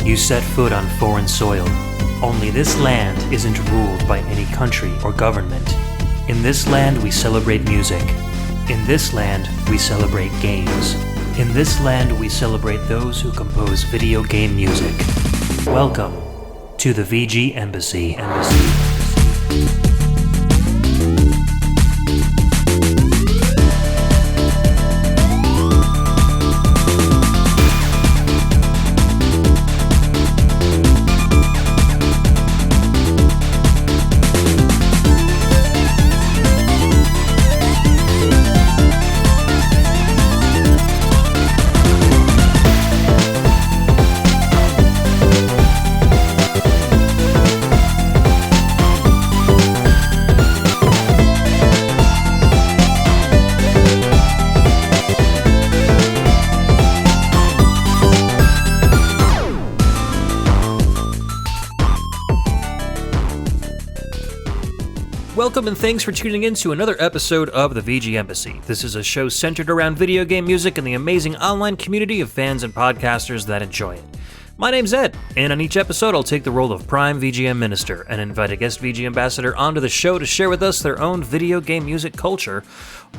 You set foot on foreign soil. Only this land isn't ruled by any country or government. In this land we celebrate music. In this land we celebrate games. In this land we celebrate those who compose video game music. Welcome to the VGMbassy. Welcome and thanks for tuning in to another episode of the VGMbassy. This is a show centered around video game music and the amazing online community of fans and podcasters that enjoy it. My name's Ed, and on each episode I'll take the role of Prime VGM Minister and invite a guest VG Ambassador onto the show to share with us their own video game music culture,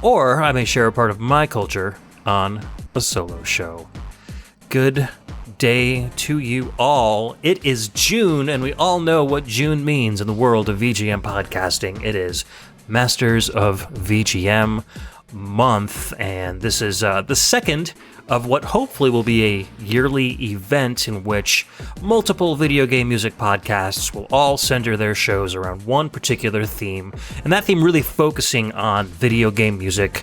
or I may share a part of my culture on a solo show. Good day to you all. It is June, and we all know what June means in the world of VGM podcasting. It is Masters of VGM month, and this is the second of what hopefully will be a yearly event in which multiple video game music podcasts will all center their shows around one particular theme, and that theme really focusing on video game music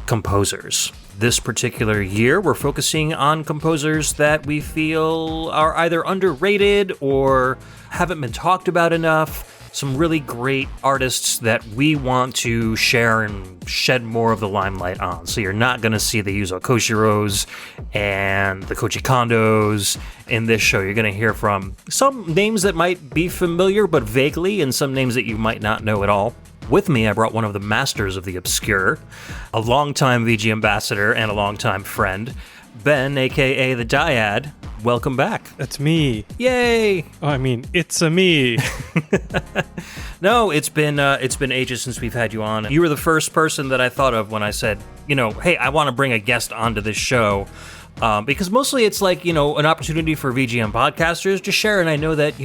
composers. This particular year, we're focusing on composers that we feel are either underrated or haven't been talked about enough. Some really great artists that we want to share and shed more of the limelight on. So you're not going to see the Yuzo Koshiros and the Koji Kondos in this show. You're going to hear from some names that might be familiar but vaguely, and some names that you might not know at all. With me, I brought one of the masters of the obscure, a longtime VG ambassador and a longtime friend, Ben, aka the Dyad. Welcome back. That's me. Yay! Oh, I mean, it's a me. No, it's been ages since we've had you on. You were the first person that I thought of when I said, hey, I want to bring a guest onto this show. Because mostly it's like, an opportunity for VGM podcasters to share, and I know that,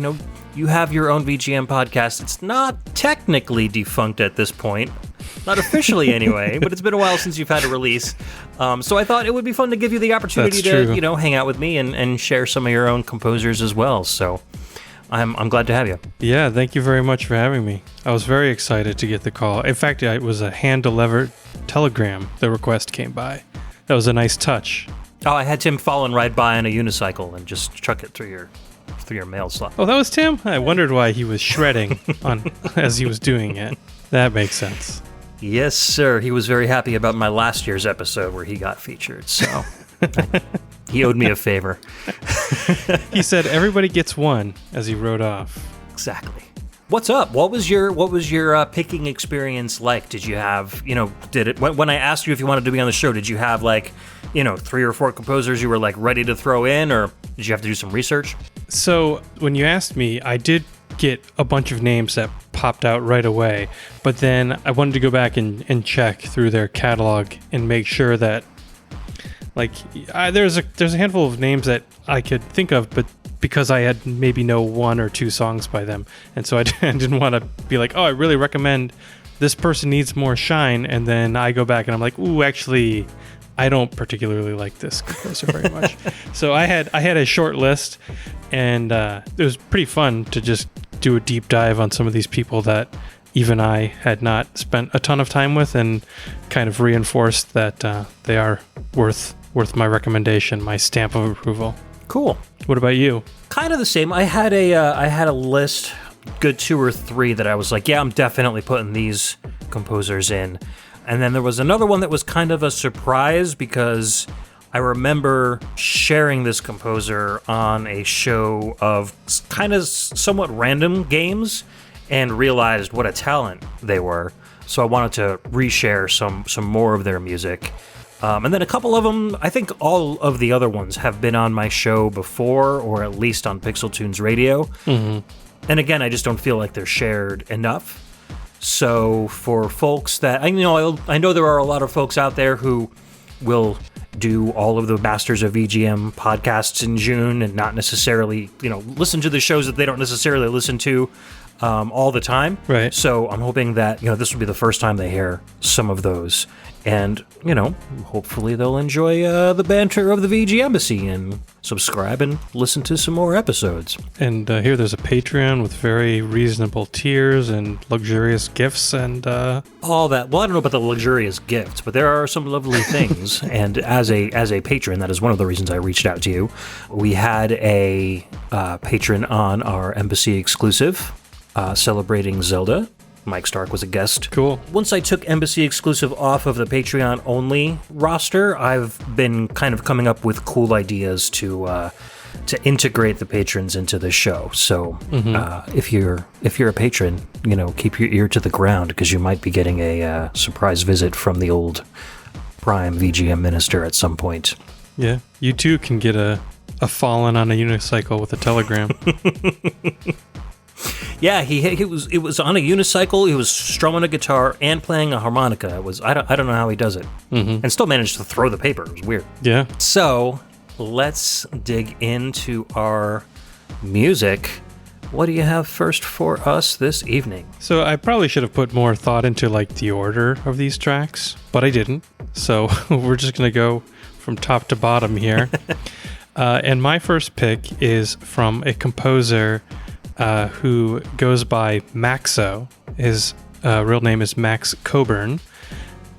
you have your own VGM podcast. It's not technically defunct at this point, not officially anyway, but it's been a while since you've had a release. So I thought it would be fun to give you the opportunity to, hang out with me and share some of your own composers as well. So I'm glad to have you. Yeah, thank you very much for having me. I was very excited to get the call. In fact, it was a hand-delivered telegram. The request came by. That was a nice touch. Oh, I had Tim Fallon ride by on a unicycle and just truck it through your mail slot. Oh, that was Tim? I wondered why he was shredding as he was doing it. That makes sense. Yes, sir. He was very happy about my last year's episode where he got featured, so he owed me a favor. He said everybody gets one as he rode off. Exactly. What's up? What was your picking experience like? Did you have, when I asked you if you wanted to be on the show, did you have 3 or 4 composers you were ready to throw in, or did you have to do some research? So when you asked me, I did get a bunch of names that popped out right away, but then I wanted to go back and check through their catalog and make sure that there's a handful of names that I could think of, but because I had maybe know 1 or 2 songs by them, and so I didn't want to be like, oh, I really recommend this person needs more shine, and then I go back and I'm like, ooh, actually, I don't particularly like this composer very much. So I had a short list, and it was pretty fun to just do a deep dive on some of these people that even I had not spent a ton of time with, and kind of reinforced that they are worth my recommendation, my stamp of approval. Cool. What about you? Kind of the same. I had a list, good 2 or 3 that I was like, yeah, I'm definitely putting these composers in. And then there was another one that was kind of a surprise because I remember sharing this composer on a show of kind of somewhat random games and realized what a talent they were. So I wanted to reshare some more of their music. And then a couple of them, I think all of the other ones have been on my show before, or at least on Pixel Tunes Radio. Mm-hmm. And again, I just don't feel like they're shared enough. So for folks that, I know there are a lot of folks out there who will do all of the Masters of VGM podcasts in June and not necessarily, listen to the shows that they don't necessarily listen to all the time. Right. So I'm hoping that, this will be the first time they hear some of those. And, hopefully they'll enjoy the banter of the VGMbassy and subscribe and listen to some more episodes. And here there's a Patreon with very reasonable tiers and luxurious gifts and... all that. Well, I don't know about the luxurious gifts, but there are some lovely things. And as a patron, that is one of the reasons I reached out to you. We had a patron on our Embassy exclusive celebrating Zelda. Mike Stark was a guest. Cool. Once I took Embassy exclusive off of the Patreon only roster, I've been kind of coming up with cool ideas to integrate the patrons into the show. So if you're a patron, keep your ear to the ground because you might be getting a surprise visit from the old Prime VGM minister at some point. Yeah, you too can get a fallen on a unicycle with a telegram. Yeah, it was on a unicycle. He was strumming a guitar and playing a harmonica. I don't know how he does it, and still managed to throw the paper. It was weird. Yeah. So let's dig into our music. What do you have first for us this evening? So I probably should have put more thought into the order of these tracks, but I didn't. So we're just gonna go from top to bottom here. And my first pick is from a composer who goes by Maxo. His real name is Max Coburn.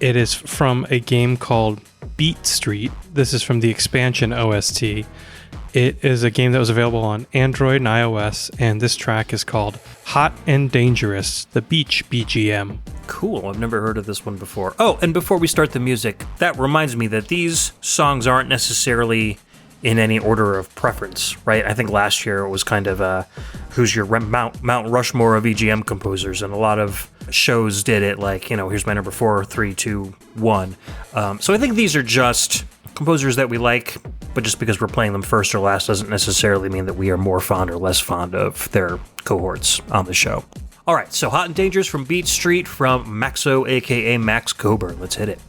It is from a game called Beat Street. This is from the expansion OST. It is a game that was available on Android and iOS, and this track is called Hot and Dangerous, the Beach BGM. Cool, I've never heard of this one before. Oh, and before we start the music, that reminds me that these songs aren't necessarily in any order of preference, right? I think last year it was kind of who's your Mount Rushmore of EGM composers, and a lot of shows did it here's my number 4, 3, 2, 1. So I think these are just composers that we like, but just because we're playing them first or last doesn't necessarily mean that we are more fond or less fond of their cohorts on the show. All right, so Hot and Dangerous from Beat Street from Maxo, aka Max Coburn. Let's hit it.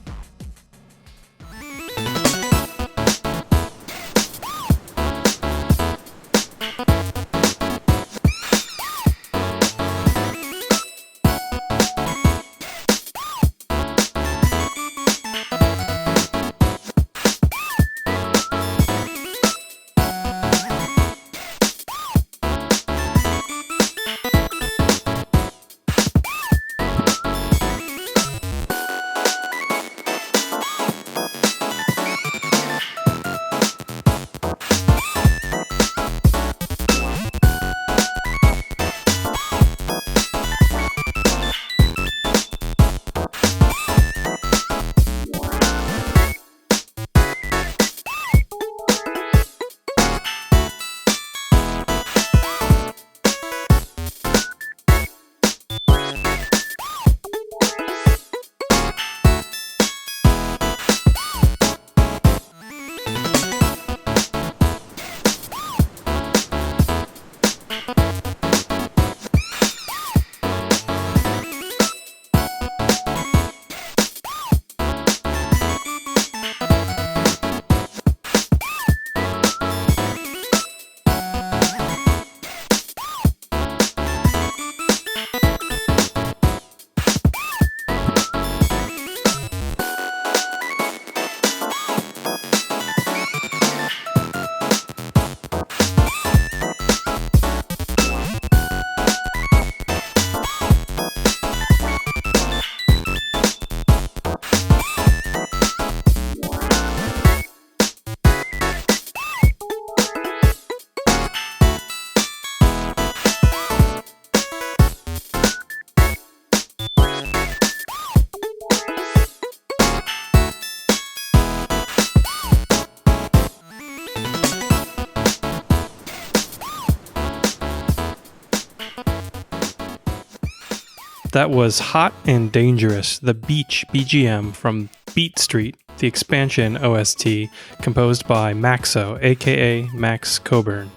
That was Hot and Dangerous, the Beach BGM from Beat Street. the expansion OST composed by Maxo, aka Max Coburn.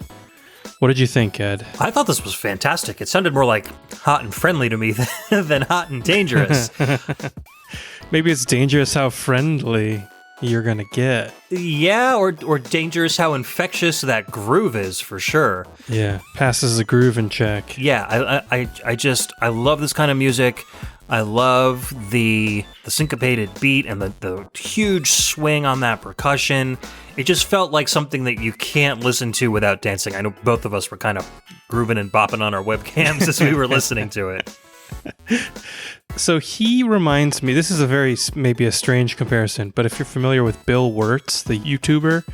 What did you think, Ed? I thought this was fantastic. It sounded more like hot and friendly to me than hot and dangerous. Maybe it's dangerous how friendly you're going to get. Yeah, or dangerous how infectious that groove is, for sure. Yeah, passes the groove in check. Yeah, I love this kind of music. I love the syncopated beat and the huge swing on that percussion. It just felt like something that you can't listen to without dancing. I know both of us were kind of grooving and bopping on our webcams as we were listening to it. So he reminds me, this is maybe a strange comparison, but if you're familiar with Bill Wirtz, the YouTuber,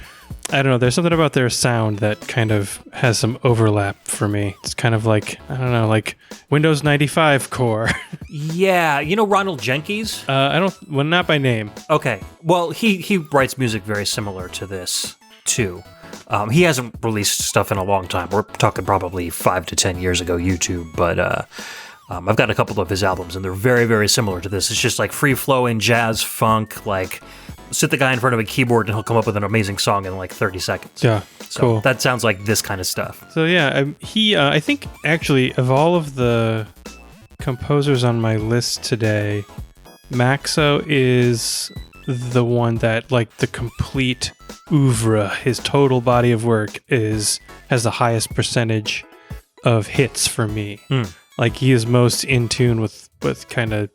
I don't know, there's something about their sound that kind of has some overlap for me. It's kind of like, I don't know, like Windows 95 core. Yeah, you know Ronald Jenkins? Not by name. Okay, well, he writes music very similar to this, too. He hasn't released stuff in a long time. We're talking probably 5 to 10 years ago, YouTube, but I've got a couple of his albums, and they're very, very similar to this. It's just like free-flowing jazz funk, like sit the guy in front of a keyboard and he'll come up with an amazing song in like 30 seconds. Yeah, so cool. That sounds like this kind of stuff. So yeah, I think actually of all of the composers on my list today, Maxo is the one that, like, the complete oeuvre, his total body of work has the highest percentage of hits for me. Like, he is most in tune with kind of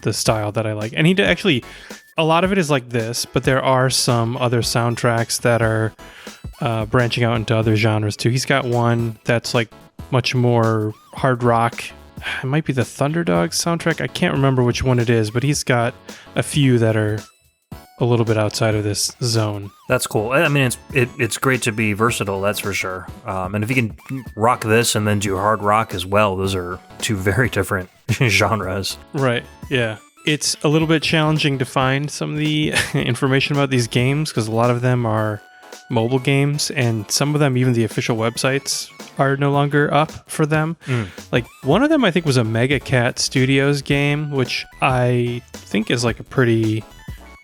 the style that I like. And he actually, a lot of it is like this, but there are some other soundtracks that are branching out into other genres too. He's got one that's like much more hard rock. It might be the Thunderdogs soundtrack. I can't remember which one it is, but he's got a few that are a little bit outside of this zone. That's cool. I mean, it's great to be versatile, that's for sure. And if you can rock this and then do hard rock as well, those are two very different genres. Right, yeah. It's a little bit challenging to find some of the information about these games because a lot of them are mobile games, and some of them, even the official websites, are no longer up for them. Like, one of them I think was a Mega Cat Studios game, which I think is like a pretty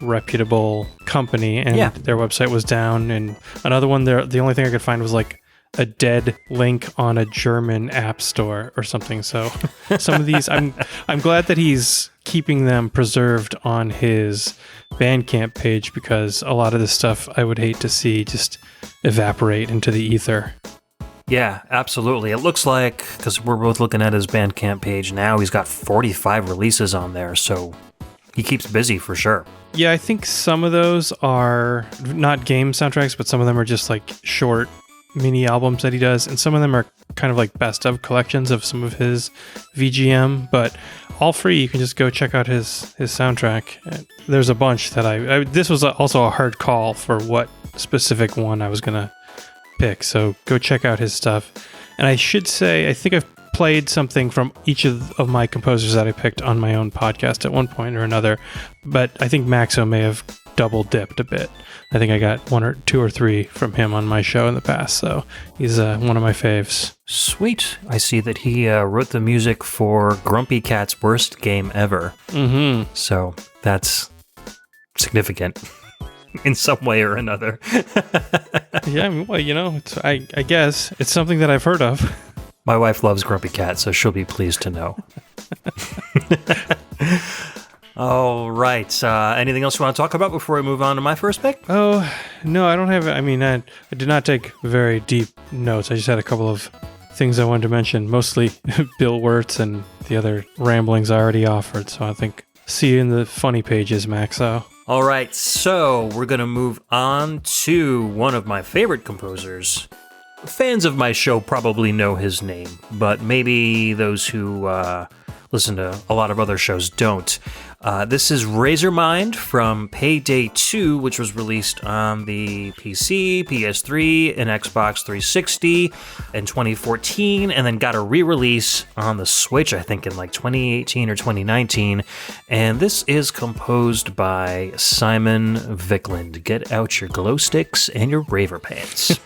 reputable company, and their website was down. And another one, the only thing I could find was like a dead link on a German app store or something. So some of these, I'm glad that he's keeping them preserved on his Bandcamp page, because a lot of this stuff I would hate to see just evaporate into the ether. Yeah, absolutely. It looks like, because we're both looking at his Bandcamp page now, he's got 45 releases on there, so he keeps busy for sure. Yeah, I think some of those are not game soundtracks, but some of them are just like short mini albums that he does, and some of them are kind of like best of collections of some of his VGM, but all free. You can just go check out his soundtrack. There's a bunch that this was also a hard call for what specific one I was gonna pick, so go check out his stuff. And I should say, I think I've played something from each of my composers that I picked on my own podcast at one point or another, but I think Maxo may have double dipped a bit. I think I got 1 or 2 or 3 from him on my show in the past, so he's one of my faves. Sweet. I see that he wrote the music for Grumpy Cat's worst game ever. So that's significant in some way or another. Yeah, I mean, well, you know, I guess it's something that I've heard of. My wife loves Grumpy Cat, so she'll be pleased to know. All right. Anything else you want to talk about before we move on to my first pick? Oh, no, I don't have it. I mean, I did not take very deep notes. I just had a couple of things I wanted to mention, mostly Bill Wirtz and the other ramblings I already offered. So I think see you in the funny pages, Maxo. All right. So we're going to move on to one of my favorite composers. Fans of my show probably know his name, but maybe those who listen to a lot of other shows don't. This is Razormind from Payday 2, which was released on the PC, PS3, and Xbox 360 in 2014, and then got a re-release on the Switch, I think, in like 2018 or 2019. And this is composed by Simon Viklund. Get out your glow sticks and your raver pants.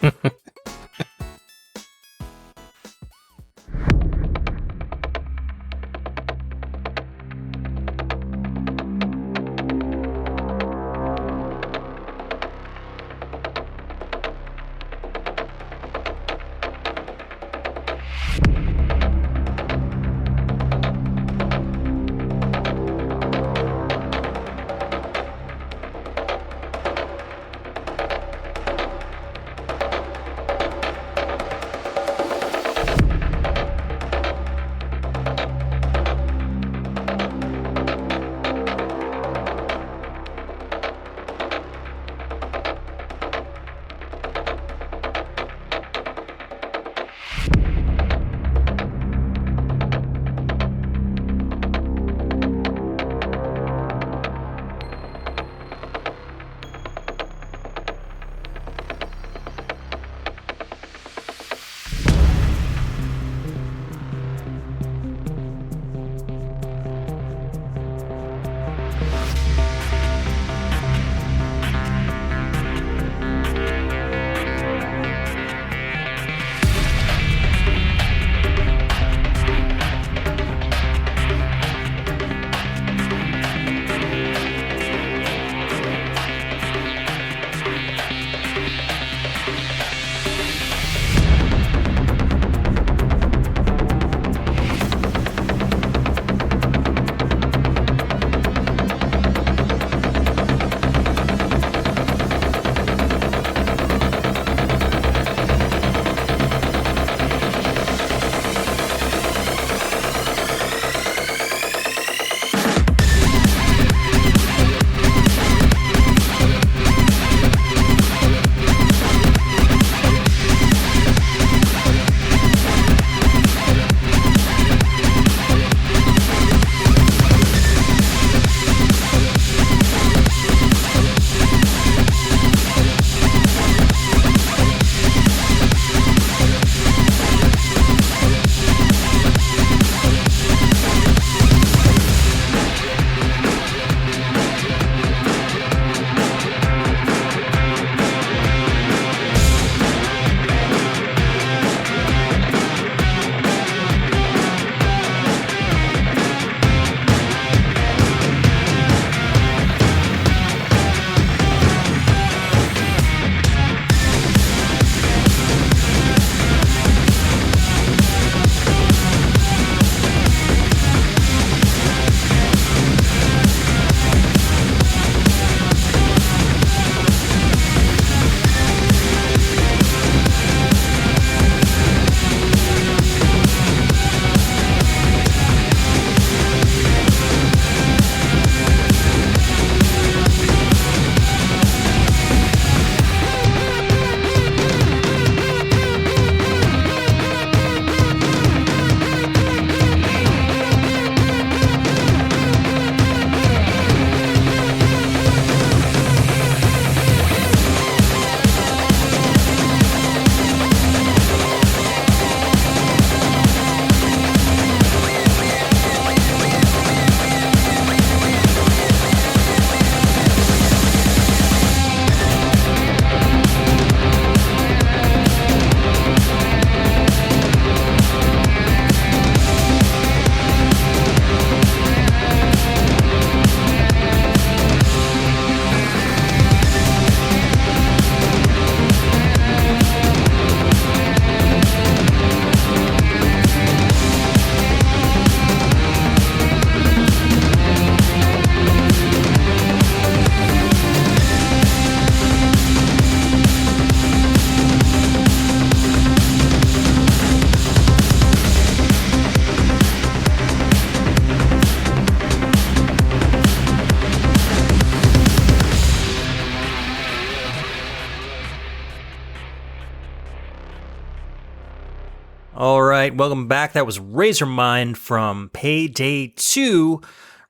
All right, welcome back. That was Razormind from Payday 2,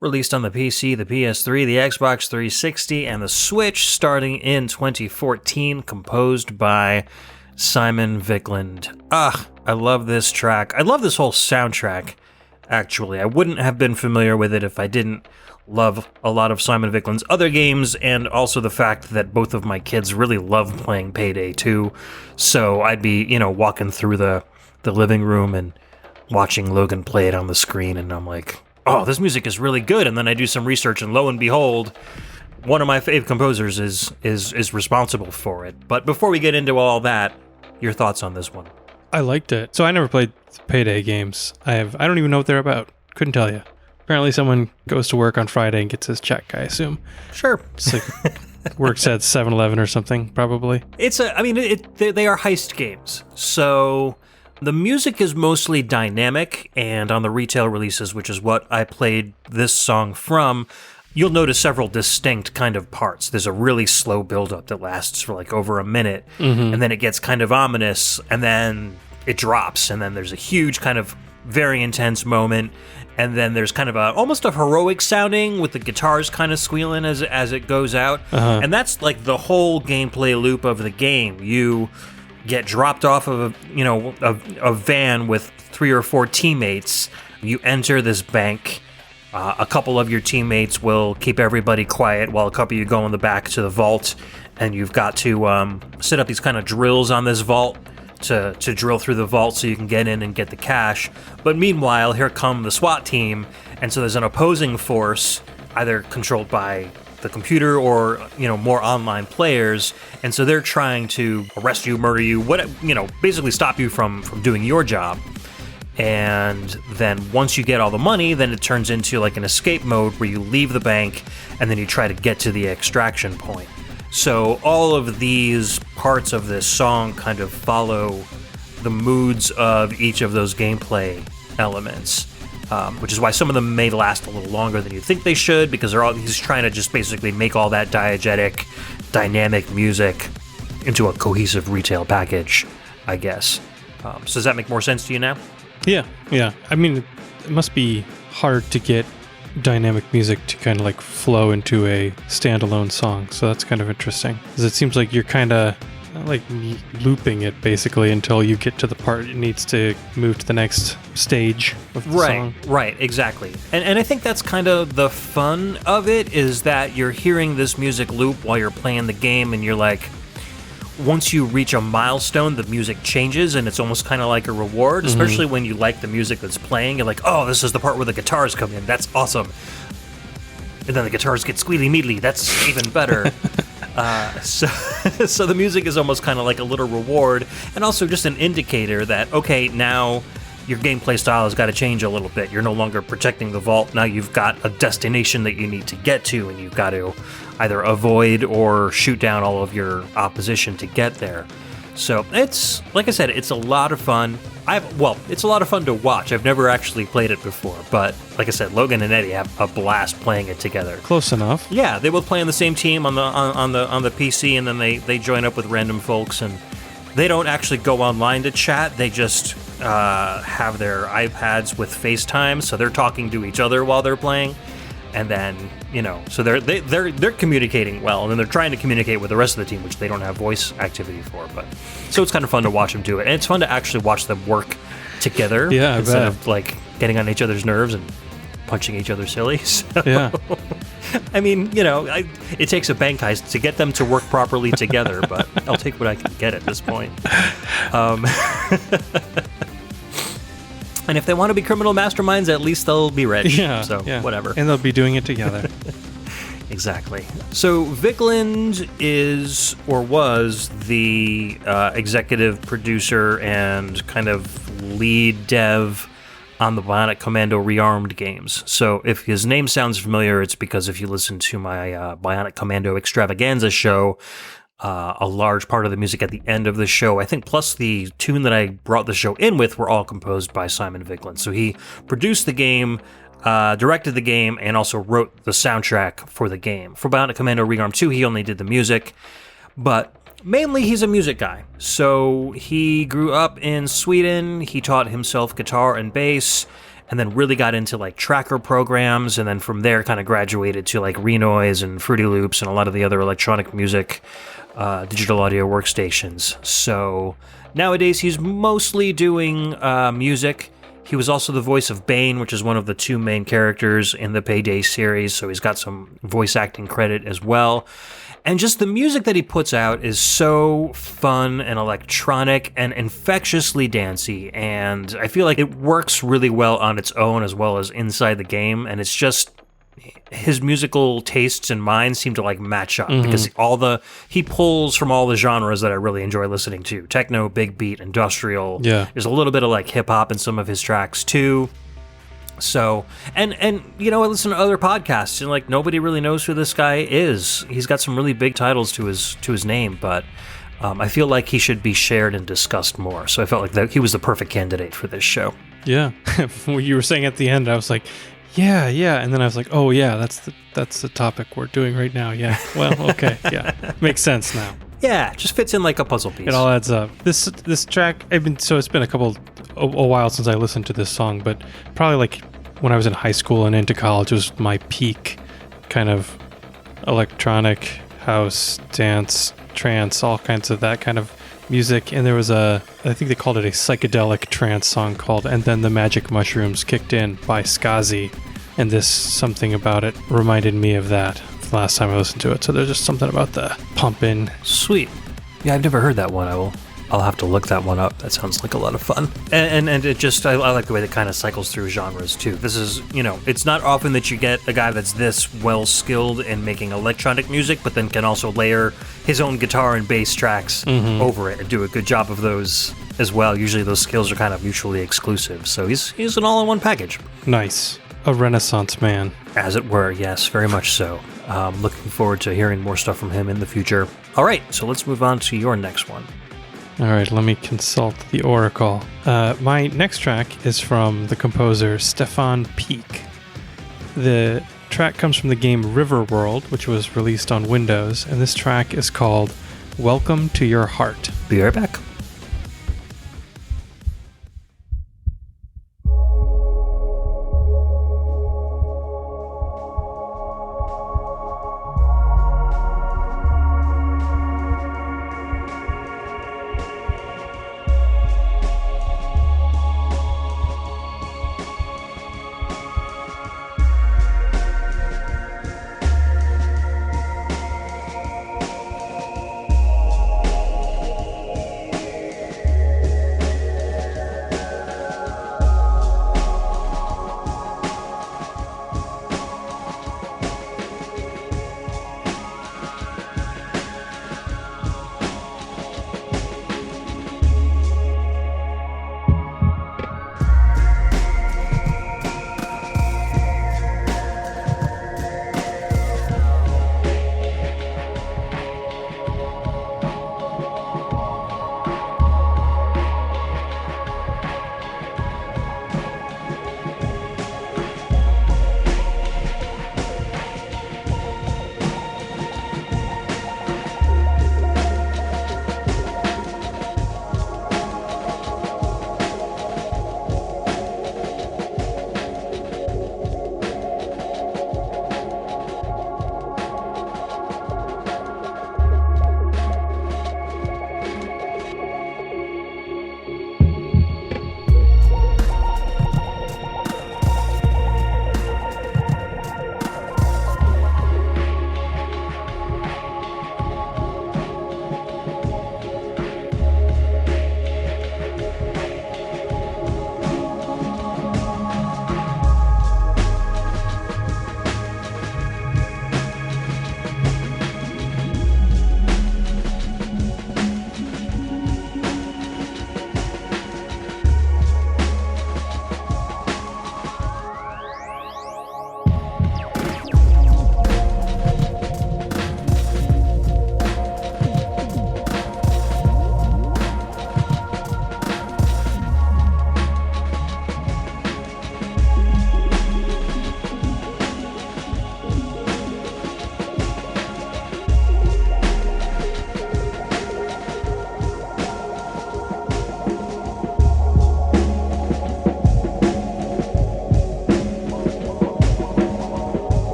released on the PC, the PS3, the Xbox 360, and the Switch starting in 2014, composed by Simon Viklund. I love this track. I love this whole soundtrack, actually. I wouldn't have been familiar with it if I didn't love a lot of Simon Viklund's other games, and also the fact that both of my kids really love playing Payday 2, so I'd be, walking through the living room and watching Logan play it on the screen, and I'm like, oh, this music is really good, and then I do some research, and lo and behold, one of my fave composers is responsible for it. But before we get into all that, your thoughts on this one? I liked it. So I never played Payday games. I don't even know what they're about. Couldn't tell you. Apparently someone goes to work on Friday and gets his check, I assume. Sure. It's like works at 7-Eleven or something, probably. They are heist games. So the music is mostly dynamic, and on the retail releases, which is what I played this song from, you'll notice several distinct kind of parts. There's a really slow buildup that lasts for like over a minute, and then it gets kind of ominous, and then it drops, and then there's a huge kind of very intense moment, and then there's kind of almost a heroic sounding with the guitars kind of squealing as it goes out, and that's like the whole gameplay loop of the game. You get dropped off of a van with 3 or 4 teammates. You enter this bank. A couple of your teammates will keep everybody quiet while a couple of you go in the back to the vault, and you've got to set up these kind of drills on this vault to drill through the vault so you can get in and get the cash. But meanwhile, here come the SWAT team, and so there's an opposing force, either controlled by the computer or more online players, and so they're trying to arrest you, murder you, basically stop you from doing your job. And then once you get all the money, then it turns into like an escape mode where you leave the bank and then you try to get to the extraction point. So all of these parts of this song kind of follow the moods of each of those gameplay elements, which is why some of them may last a little longer than you think they should, because he's trying to just basically make all that diegetic, dynamic music into a cohesive retail package, I guess. So does that make more sense to you now? Yeah. I mean, it must be hard to get dynamic music to kind of like flow into a standalone song. So that's kind of interesting, because it seems like you're kind of like looping it basically until you get to the part it needs to move to the next stage of the song. Right, exactly. And I think that's kind of the fun of it, is that you're hearing this music loop while you're playing the game, and you're like, once you reach a milestone, the music changes, and it's almost kind of like a reward, especially when you like the music that's playing. You're like, oh, this is the part where the guitars come in. That's awesome. And then the guitars get squealy mealy. That's even better. So the music is almost kind of like a little reward, and also just an indicator that, okay, now your gameplay style has got to change a little bit. You're no longer protecting the vault. Now you've got a destination that you need to get to, and you've got to either avoid or shoot down all of your opposition to get there. So it's, like I said, it's a lot of fun. It's a lot of fun to watch. I've never actually played it before, but like I said, Logan and Eddie have a blast playing it together. Close enough. Yeah, they both play on the same team on the PC, and then they join up with random folks, and they don't actually go online to chat. They just have their iPads with FaceTime, so they're talking to each other while they're playing. And then, so they're communicating well, and then they're trying to communicate with the rest of the team, which they don't have voice activity for. But so it's kind of fun to watch them do it, and it's fun to actually watch them work together instead of like getting on each other's nerves and punching each other silly. So, yeah. I mean, it takes a bank heist to get them to work properly together, but I'll take what I can get at this point. And if they want to be criminal masterminds, at least they'll be rich. Yeah, whatever. And they'll be doing it together. Exactly. So Viklund is, or was, the executive producer and kind of lead dev on the Bionic Commando Rearmed games. So if his name sounds familiar, it's because if you listen to my Bionic Commando Extravaganza show, a large part of the music at the end of the show, I think, plus the tune that I brought the show in with, were all composed by Simon Viklund. So he produced the game, directed the game, and also wrote the soundtrack for the game. For Bionic Commando Rearmed 2, he only did the music, but Mainly, he's a music guy. So he grew up in Sweden. He taught himself guitar and bass, and then really got into like tracker programs, and then from there kind of graduated to like Renoise and Fruity Loops and a lot of the other electronic music, digital audio workstations. So nowadays he's mostly doing music. He was also the voice of Bane, which is one of the two main characters in the Payday series, so he's got some voice acting credit as well. And just the music that he puts out is so fun and electronic and infectiously dancey, and I feel like it works really well on its own as well as inside the game, and it's just his musical tastes and mine seem to like match up because he pulls from all the genres that I really enjoy listening to. Techno, big beat, industrial. Yeah. There's a little bit of like hip hop in some of his tracks too. So, and you know, I listen to other podcasts and like nobody really knows who this guy is. He's got some really big titles to his name, but I feel like he should be shared and discussed more. So I felt like that he was the perfect candidate for this show. Yeah. What you were saying at the end, I was like, yeah. And then I was like, oh yeah, that's the topic we're doing right now. Yeah. Well, okay. Yeah. Makes sense now. Yeah, it just fits in like a puzzle piece. It all adds up. This track, it's been a while since I listened to this song, but probably like when I was in high school and into college was my peak kind of electronic house, dance, trance, all kinds of that kind of music. And there was I think they called it a psychedelic trance song called And Then the Magic Mushrooms Kicked In by Skazi. And something about it reminded me of that the last time I listened to it. So there's just something about the pumping. Sweet. Yeah, I've never heard that one. I'll have to look that one up. That sounds like a lot of fun. And it just, I like the way that kind of cycles through genres too. This is, you know, it's not often that you get a guy that's this well skilled in making electronic music, but then can also layer his own guitar and bass tracks over it and do a good job of those as well. Usually those skills are kind of mutually exclusive. So he's an all-in-one package. Nice. A Renaissance man. As it were, yes, very much so. Looking forward to hearing more stuff from him in the future. All right, so let's move on to your next one. All right, let me consult the Oracle. My next track is from the composer Stefan Peak. The track comes from the game Riverworld, which was released on Windows, and this track is called Welcome to Your Heart. Be right back.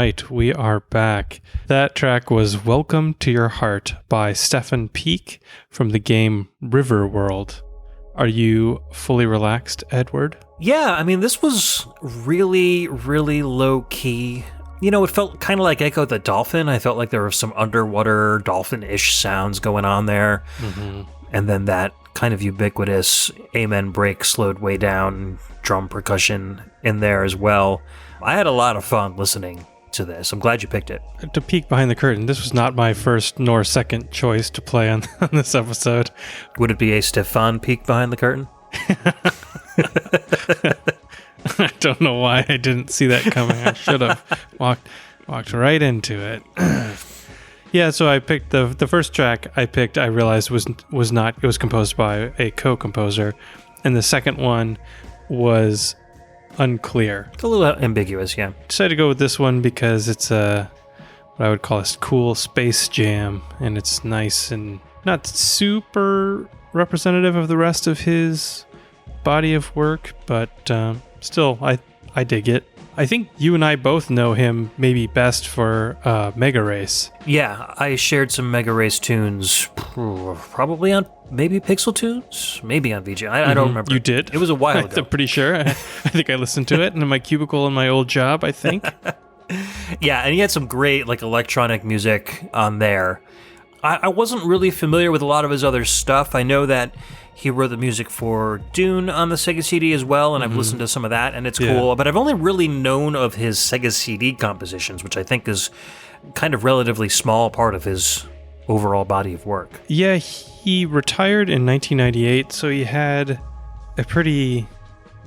right, we are back. That track was Welcome to Your Heart by Stefan Peak from the game River World. Are you fully relaxed, Edward? Yeah, I mean, this was really, really low-key. You know, it felt kind of like Echo the Dolphin. I felt like there were some underwater dolphin-ish sounds going on there. Mm-hmm. And then that kind of ubiquitous Amen break slowed way down, drum percussion in there as well. I had a lot of fun listening to this. I'm glad you picked it. To peek behind the curtain, this was not my first nor second choice to play on this episode. Would it be a Stefan peek behind the curtain? I don't know why I didn't see that coming. I should have walked right into it. Yeah, so I picked the first track I realized was composed by a co-composer, and the second one was unclear. It's a little ambiguous, yeah. Decided to go with this one because it's what I would call a cool space jam, and it's nice and not super representative of the rest of his body of work, but still, I dig it. I think you and I both know him maybe best for Mega Race. Yeah, I shared some Mega Race tunes, probably on maybe Pixel Tunes, maybe on VGM. I don't remember. You did? It was a while ago. I'm pretty sure. I think I listened to it in my cubicle in my old job, I think. Yeah, and he had some great like electronic music on there. I wasn't really familiar with a lot of his other stuff. I know that he wrote the music for Dune on the Sega CD as well, and I've listened to some of that, and it's cool. But I've only really known of his Sega CD compositions, which I think is kind of relatively small part of his overall body of work. Yeah, he retired in 1998, so he had a pretty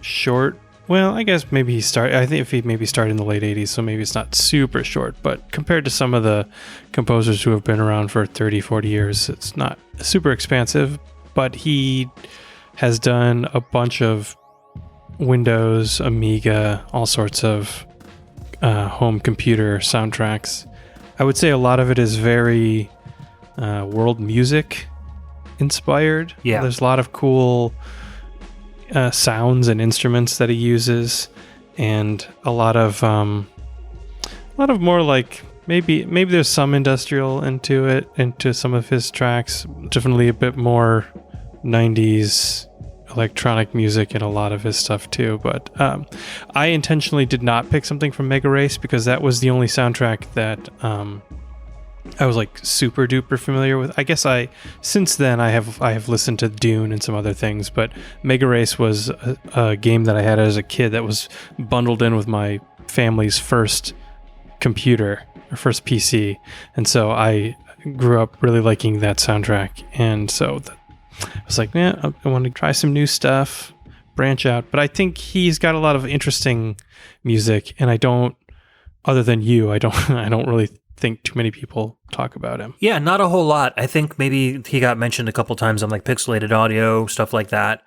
short... Well, I guess maybe I think if he maybe started in the late 80s, so maybe it's not super short, but compared to some of the composers who have been around for 30, 40 years, it's not super expansive. But he has done a bunch of Windows, Amiga, all sorts of home computer soundtracks. I would say a lot of it is very world music inspired. Yeah. There's a lot of cool sounds and instruments that he uses, and a lot of more like maybe there's some industrial into some of his tracks. Definitely a bit more 90s electronic music in a lot of his stuff too. But I intentionally did not pick something from Mega Race because that was the only soundtrack that I was like super duper familiar with. I guess since then I have listened to Dune and some other things, but Mega Race was a game that I had as a kid that was bundled in with my family's first computer or first PC, and so I grew up really liking that soundtrack, and so I was like, man, I want to try some new stuff, branch out. But I think he's got a lot of interesting music, and other than you, I don't really think too many people talk about him. Yeah, not a whole lot. I think maybe he got mentioned a couple times on like Pixelated Audio, stuff like that.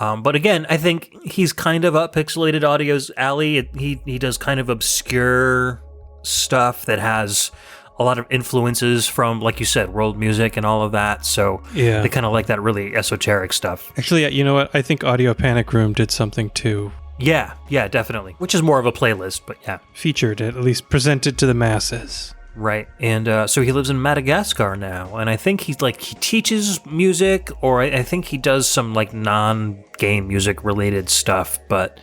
But again, I think he's kind of up Pixelated Audio's alley. He does kind of obscure stuff that has a lot of influences from, like you said, world music and all of that. So yeah, they kind of like that really esoteric stuff. Actually, you know what? I think Audio Panic Room did something too. Yeah, definitely. Which is more of a playlist, but yeah. Featured it, at least presented to the masses. Right, and so he lives in Madagascar now, and I think he teaches music, or I think he does some like non-game music related stuff, but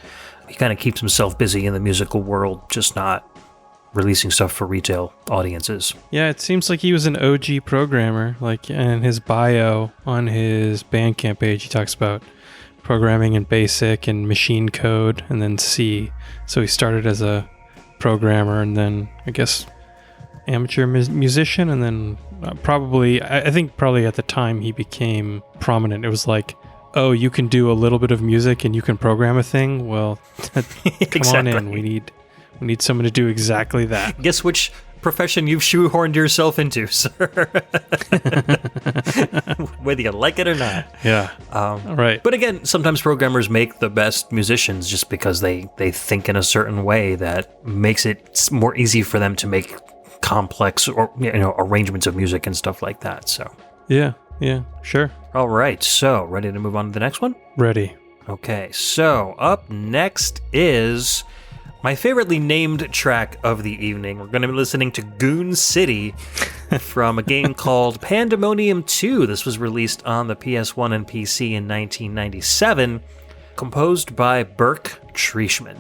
he kind of keeps himself busy in the musical world, just not releasing stuff for retail audiences. Yeah, it seems like he was an OG programmer. Like in his bio on his Bandcamp page, he talks about programming in BASIC and machine code, and then C. So he started as a programmer, and then I guess amateur musician, and then I think probably at the time he became prominent. It was like, oh, you can do a little bit of music and you can program a thing? Well, come exactly. on in. We need someone to do exactly that. Guess which profession you've shoehorned yourself into, sir. Whether you like it or not. Yeah. Right. But again, sometimes programmers make the best musicians just because they think in a certain way that makes it more easy for them to make complex or arrangements of music and stuff like that. So yeah, sure. All right, so ready to move on to the next one? Ready. Okay, so up next is My favoritely named track of the evening, we're going to be listening to Goon City from a game called Pandemonium 2. This was released on the PS1 and PC in 1997, composed by Burke Trieschmann.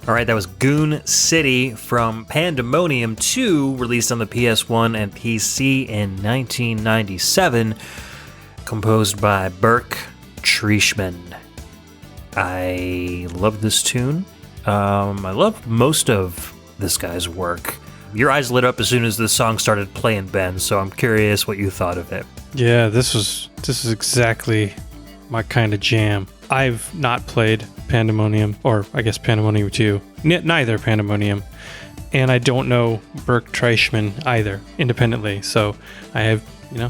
All right, that was Goon City from Pandemonium 2, released on the PS1 and PC in 1997, composed by Burke Trieschmann. I love this tune. I love most of this guy's work. Your eyes lit up as soon as this song started playing, Ben, so I'm curious what you thought of it. Yeah, this is exactly my kind of jam. I've not played Pandemonium, or I guess Pandemonium 2. Neither Pandemonium. And I don't know Burke Trieschmann either, independently. So I have,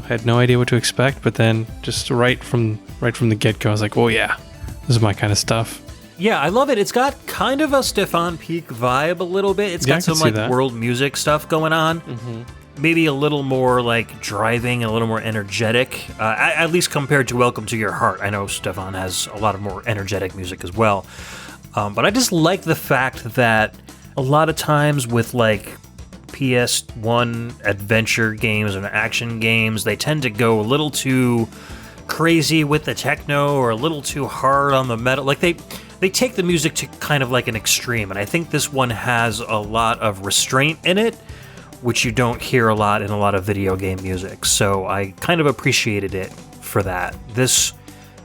had no idea what to expect, but then just right from the get-go, I was like, oh yeah, this is my kind of stuff. Yeah, I love it. It's got kind of a Stefan Peak vibe a little bit. It's got some world music stuff going on. Mm-hmm. Maybe a little more like driving, a little more energetic, at least compared to Welcome to Your Heart. I know Stefan has a lot of more energetic music as well. But I just like the fact that a lot of times with like PS1 adventure games and action games, they tend to go a little too crazy with the techno or a little too hard on the metal. Like they take the music to kind of like an extreme. And I think this one has a lot of restraint in it, which you don't hear a lot in a lot of video game music. So I kind of appreciated it for that. This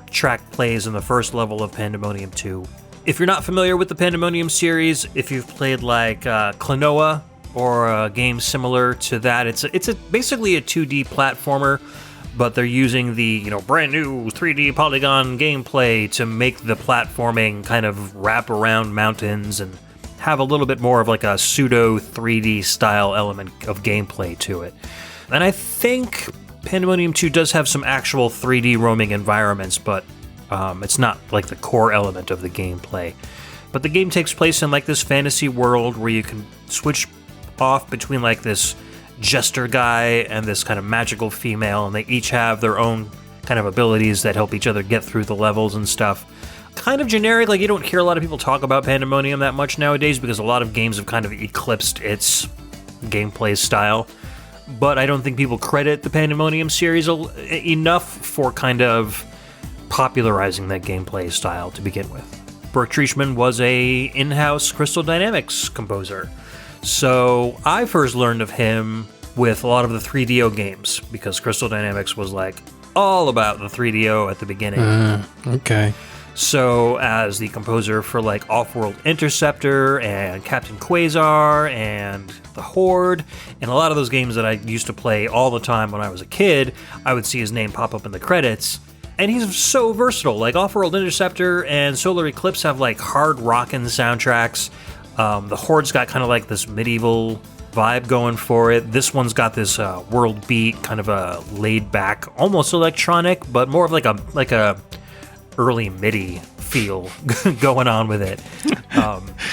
track plays in the first level of Pandemonium 2. If you're not familiar with the Pandemonium series, if you've played like Klonoa or a game similar to that, it's basically a 2D platformer, but they're using the brand new 3D polygon gameplay to make the platforming kind of wrap around mountains and have a little bit more of like a pseudo 3D style element of gameplay to it. And I think Pandemonium 2 does have some actual 3D roaming environments, but it's not like the core element of the gameplay. But the game takes place in like this fantasy world where you can switch off between like this jester guy and this kind of magical female, and they each have their own kind of abilities that help each other get through the levels and stuff. Kind of generic, like you don't hear a lot of people talk about Pandemonium that much nowadays because a lot of games have kind of eclipsed its gameplay style. But I don't think people credit the Pandemonium series enough for kind of popularizing that gameplay style to begin with. Burke Trieschmann was a in-house Crystal Dynamics composer. So I first learned of him with a lot of the 3DO games, because Crystal Dynamics was like all about the 3DO at the beginning. Okay. So as the composer for like Off-World Interceptor and Captain Quasar and The Horde, and a lot of those games that I used to play all the time when I was a kid, I would see his name pop up in the credits. And he's so versatile. Like Off-World Interceptor and Solar Eclipse have like hard rockin' soundtracks. The Horde's got kind of like this medieval vibe going for it. This one's got this world beat, kind of a laid back, almost electronic, but more of like a early MIDI feel going on with it.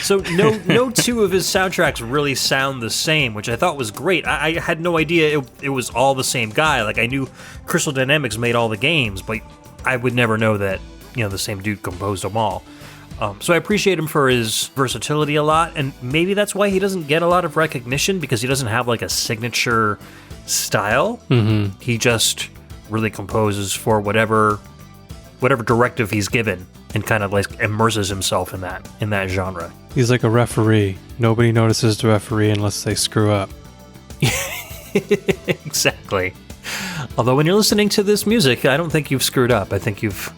So no two of his soundtracks really sound the same, which I thought was great. I had no idea it was all the same guy. Like, I knew Crystal Dynamics made all the games, but I would never know that, the same dude composed them all. So I appreciate him for his versatility a lot, and maybe that's why he doesn't get a lot of recognition, because he doesn't have like a signature style. Mm-hmm. He just really composes for whatever directive he's given, and kind of like immerses himself in that genre. He's like a referee. Nobody notices the referee unless they screw up. Exactly. Although when you're listening to this music, I don't think you've screwed up. I think you've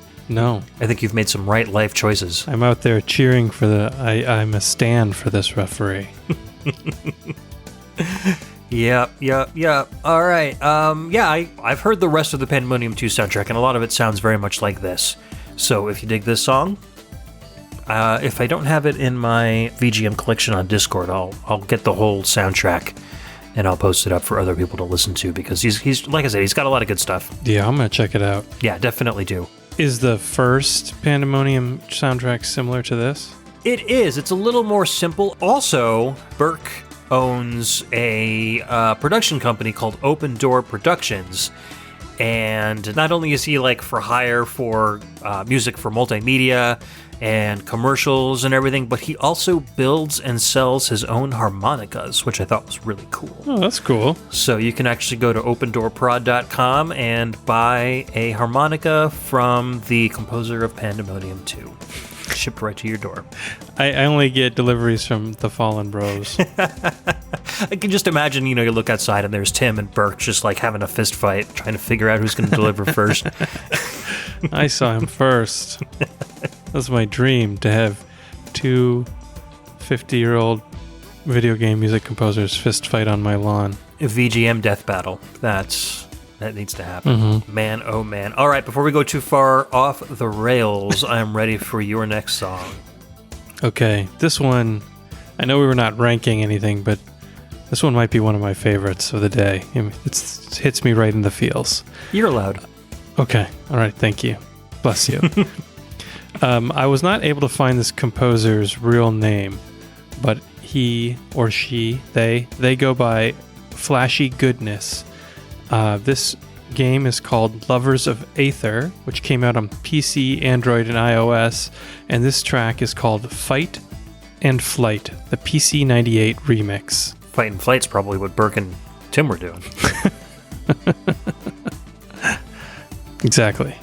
made some right life choices. I'm out there cheering for I'm a stand for this referee. Yep. All right. I've heard the rest of the Pandemonium 2 soundtrack, and a lot of it sounds very much like this. So if you dig this song, if I don't have it in my VGM collection on Discord, I'll get the whole soundtrack, and I'll post it up for other people to listen to, because he's like I said, he's got a lot of good stuff. Yeah, I'm gonna check it out. Yeah, definitely do. Is the first Pandemonium soundtrack similar to this? It is. It's a little more simple. Also, Burke owns a production company called Open Door Productions, and not only is he like for hire for music for multimedia and commercials and everything, but he also builds and sells his own harmonicas, which I thought was really cool. Oh, that's cool. So you can actually go to opendoorprod.com and buy a harmonica from the composer of Pandemonium 2. Shipped right to your door. I only get deliveries from the Fallen Bros. I can just imagine, you look outside and there's Tim and Burke just like having a fist fight, trying to figure out who's going to deliver first. I saw him first. That's my dream, to have two 50-year-old video game music composers fist fight on my lawn. A VGM death battle. That needs to happen. Mm-hmm. Man, oh man. All right, before we go too far off the rails, I am ready for your next song. Okay, this one, I know we were not ranking anything, but this one might be one of my favorites of the day. It hits me right in the feels. You're allowed. Okay, all right, thank you. Bless you. I was not able to find this composer's real name, but he or she, they go by Flashy Goodness. This game is called Lovers of Aether, which came out on PC, Android, and iOS, and this track is called Fight and Flight, the PC 98 remix. Fight and Flight's probably what Burke and Tim were doing. Exactly.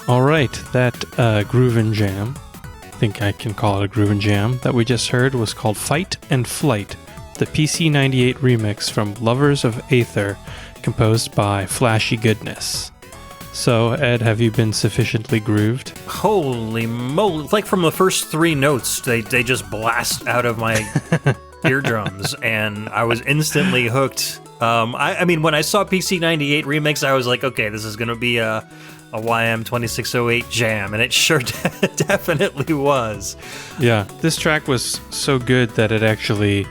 All right, that groovin' jam, I think I can call it a groovin' jam, that we just heard was called Fight and Flight, the PC98 remix from Lovers of Aether, composed by Flashy Goodness. So, Ed, have you been sufficiently grooved? Holy moly. Like from the first 3 notes, they just blast out of my eardrums, and I was instantly hooked. I mean, when I saw PC98 remix, I was like, okay, this is going to be a YM2608 jam, and it sure definitely was. Yeah, this track was so good that it actually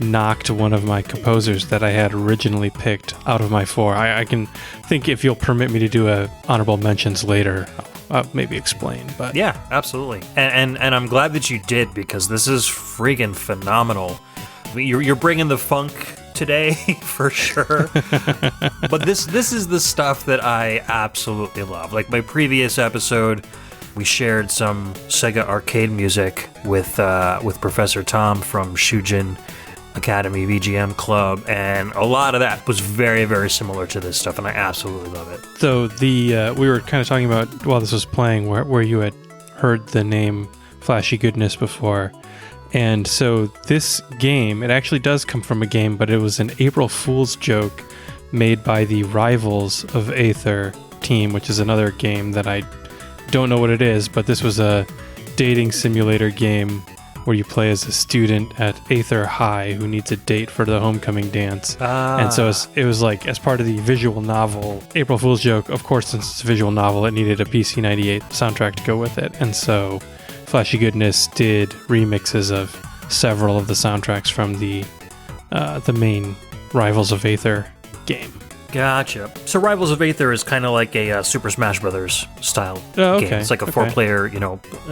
knocked one of my composers that I had originally picked out of my 4. I can think, if you'll permit me to do a honorable mentions later, I'll maybe explain. But yeah, absolutely. And I'm glad that you did, because this is friggin' phenomenal. I mean, you're bringing the funk today for sure. But this is the stuff that I absolutely love. Like my previous episode, we shared some Sega arcade music with Professor Tom from Shujin Academy VGM Club, and a lot of that was very, very similar to this stuff, and I absolutely love it. So we were kind of talking about, while this was playing, where you had heard the name Flashy Goodness before, and so this game, it actually does come from a game, but it was an April Fool's joke made by the Rivals of Aether team, which is another game that I don't know what it is, but this was a dating simulator game where you play as a student at Aether High who needs a date for the homecoming dance. And so it was like, as part of the visual novel, April Fool's joke, of course, since it's a visual novel, it needed a PC98 soundtrack to go with it. And so Flashy Goodness did remixes of several of the soundtracks from the main Rivals of Aether game. Gotcha. So Rivals of Aether is kind of like a Super Smash Brothers style game. It's like a 4-player,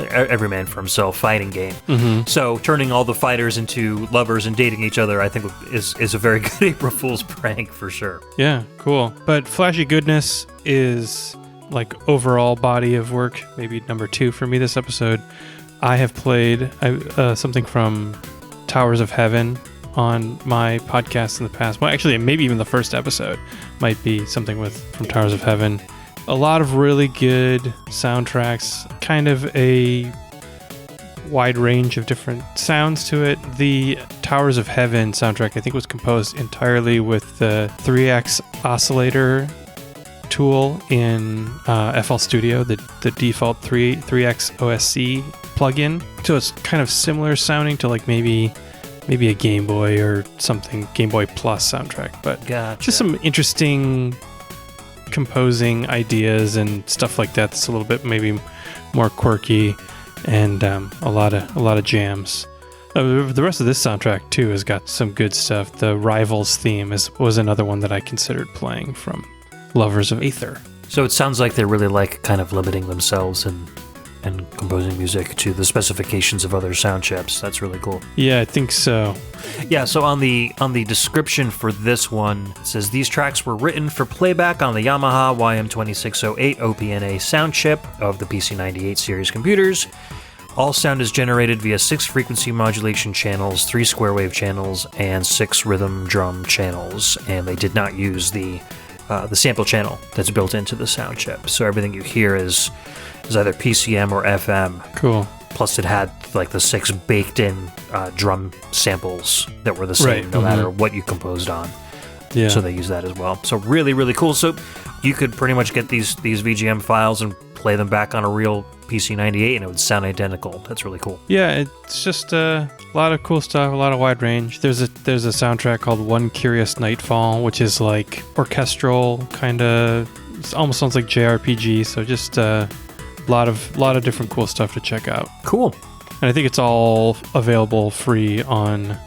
every man for himself fighting game. Mm-hmm. So turning all the fighters into lovers and dating each other, I think is a very good April Fool's prank for sure. Yeah, cool. But Flashy Goodness is like overall body of work, maybe number 2 for me this episode. I have played something from Towers of Heaven on my podcast in the past. Well, actually, maybe even the first episode might be something from Towers of Heaven. A lot of really good soundtracks, kind of a wide range of different sounds to it. The Towers of Heaven soundtrack, I think, was composed entirely with the 3X oscillator tool in FL Studio, the default 3X OSC plugin. So it's kind of similar sounding to like maybe a Game Boy or something, Game Boy Plus soundtrack, but gotcha. Just some interesting composing ideas and stuff like that. That's a little bit maybe more quirky, and a lot of jams. The rest of this soundtrack too has got some good stuff. The Rivals theme was another one that I considered playing from Lovers of Aether. So it sounds like they really like kind of limiting themselves and composing music to the specifications of other sound chips. That's really cool. Yeah, I think so. Yeah, so on the description for this one, it says these tracks were written for playback on the Yamaha YM2608 OPNA sound chip of the PC98 series computers. All sound is generated via 6 frequency modulation channels, 3 square wave channels, and 6 rhythm drum channels, and they did not use the sample channel that's built into the sound chip. So everything you hear is either PCM or FM. Cool. Plus it had like the 6 baked in drum samples that were the same no matter what you composed on. Yeah. So they use that as well. So really, really cool. So you could pretty much get these VGM files and play them back on a real PC98 and it would sound identical. That's really cool. Yeah, it's just a lot of cool stuff, a lot of wide range. There's a soundtrack called One Curious Nightfall, which is like orchestral, kind of, it almost sounds like JRPG. So just a lot of different cool stuff to check out. Cool. And I think it's all available free on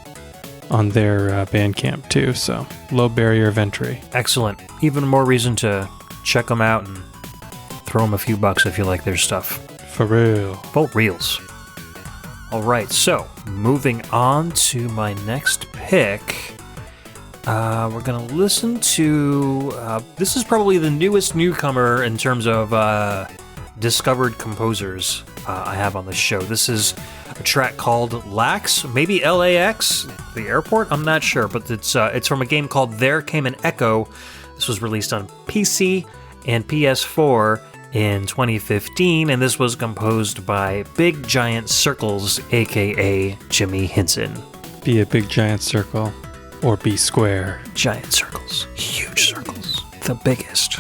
their Bandcamp too. So low barrier of entry. Excellent. Even more reason to check them out and throw them a few bucks if you like their stuff. For real. For reals. All right, so moving on to my next pick. We're going to listen to... this is probably the newest newcomer in terms of discovered composers I have on the show. This is a track called Lax, maybe LAX, the airport? I'm not sure, but it's from a game called There Came an Echo. This was released on PC and PS4, in 2015, and this was composed by Big Giant Circles, aka Jimmy Henson. Be a big giant circle, or be square. Giant circles. Huge circles. The biggest.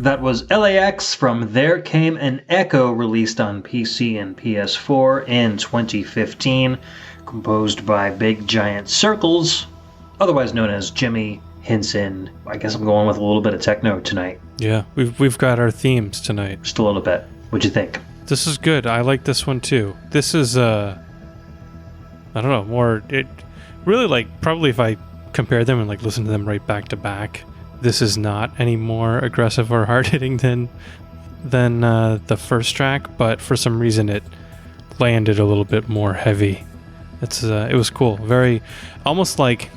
That was LAX from There Came an Echo, released on PC and PS4 in 2015, composed by Big Giant Circles, otherwise known as Jimmy Henson. I guess I'm going with a little bit of techno tonight. Yeah, we've got our themes tonight. Just a little bit. What'd you think? This is good. I like this one too. This is I don't know, more it really, like, probably if I compare them and like listen to them right back to back, this is not any more aggressive or hard-hitting than the first track, but for some reason it landed a little bit more heavy. It was cool. Very, almost like,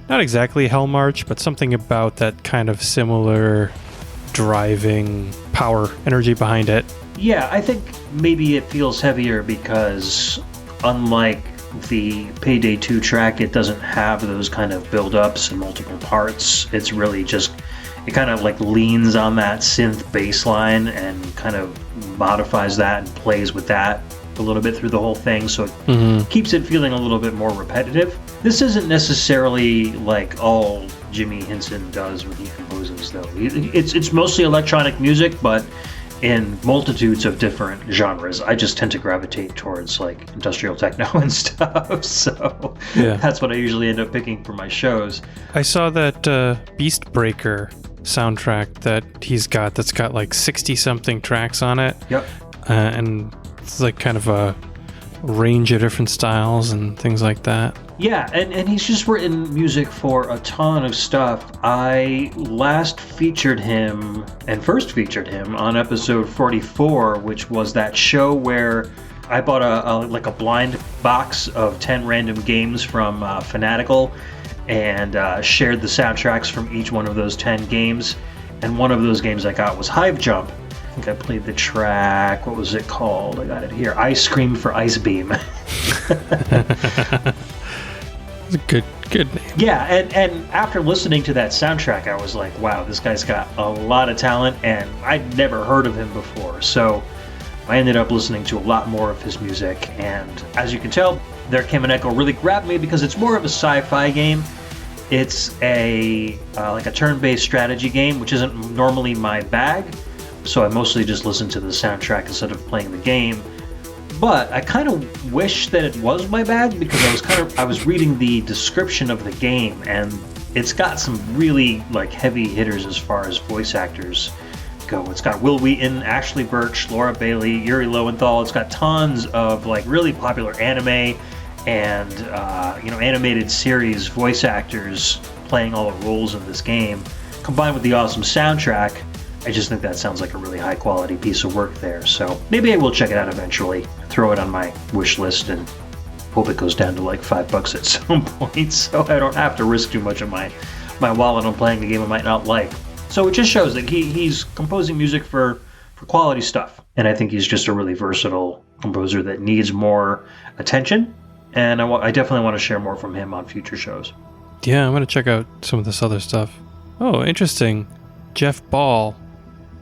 not exactly Hell March, but something about that kind of similar driving power energy behind it. Yeah, I think maybe it feels heavier because unlike the Payday 2 track, it doesn't have those kind of build-ups and multiple parts. It's really just, it kind of like leans on that synth bass line and kind of modifies that and plays with that a little bit through the whole thing, so it keeps it feeling a little bit more repetitive. This isn't necessarily like all Jimmy Henson does when he composes, though. It's mostly electronic music, but in multitudes of different genres. I just tend to gravitate towards like industrial techno and stuff, so yeah, that's what I usually end up picking for my shows. I saw that Beast Breaker soundtrack that he's got that's got like 60 something tracks on it. Yep. And it's like kind of a range of different styles and things like that. Yeah, and he's just written music for a ton of stuff. I first featured him on episode 44, which was that show where I bought a blind box of 10 random games from Fanatical and shared the soundtracks from each one of those 10 games. And one of those games I got was Hive Jump. I think I played the track. What was it called? I got it here. Ice Cream for Ice Beam. It's a good name. Yeah, and after listening to that soundtrack, I was like, wow, this guy's got a lot of talent, and I'd never heard of him before. So I ended up listening to a lot more of his music, and as you can tell, There Came an Echo really grabbed me because it's more of a sci-fi game. It's like a turn-based strategy game, which isn't normally my bag. So I mostly just listen to the soundtrack instead of playing the game. But I kind of wish that it was my bag because I was reading the description of the game, and it's got some really like heavy hitters as far as voice actors go. It's got Will Wheaton, Ashley Birch, Laura Bailey, Yuri Lowenthal. It's got tons of like really popular anime and animated series voice actors playing all the roles in this game, combined with the awesome soundtrack. I just think that sounds like a really high quality piece of work there. So maybe I will check it out eventually, throw it on my wish list, and hope it goes down to like $5 at some point so I don't have to risk too much of my wallet on playing a game I might not like. So it just shows that he's composing music for quality stuff. And I think he's just a really versatile composer that needs more attention. And I definitely want to share more from him on future shows. Yeah, I'm going to check out some of this other stuff. Oh, interesting. Jeff Ball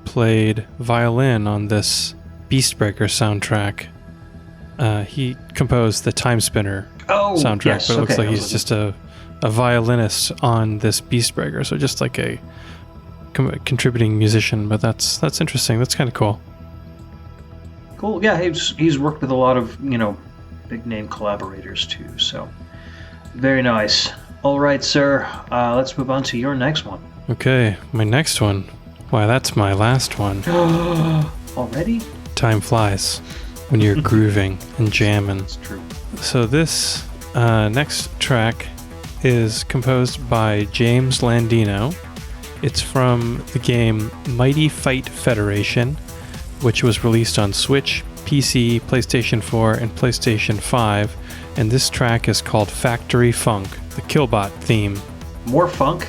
played violin on this Beastbreaker soundtrack. He composed the Time Spinner soundtrack, yes, but it looks like he's just a violinist on this Beastbreaker, so just like a contributing musician. But that's interesting. That's kind of cool. Cool. Yeah, he's worked with a lot of big name collaborators too. So very nice. All right, sir. Let's move on to your next one. Okay, my next one. Why, that's my last one. Already? Time flies when you're grooving and jamming. It's true. So this next track is composed by James Landino. It's from the game Mighty Fight Federation, which was released on Switch, PC, PlayStation 4, and PlayStation 5. And this track is called Factory Funk, the Killbot theme. More funk?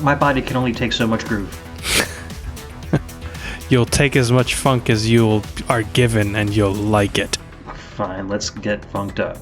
My body can only take so much groove. You'll take as much funk as you are given, and you'll like it. Fine, let's get funked up.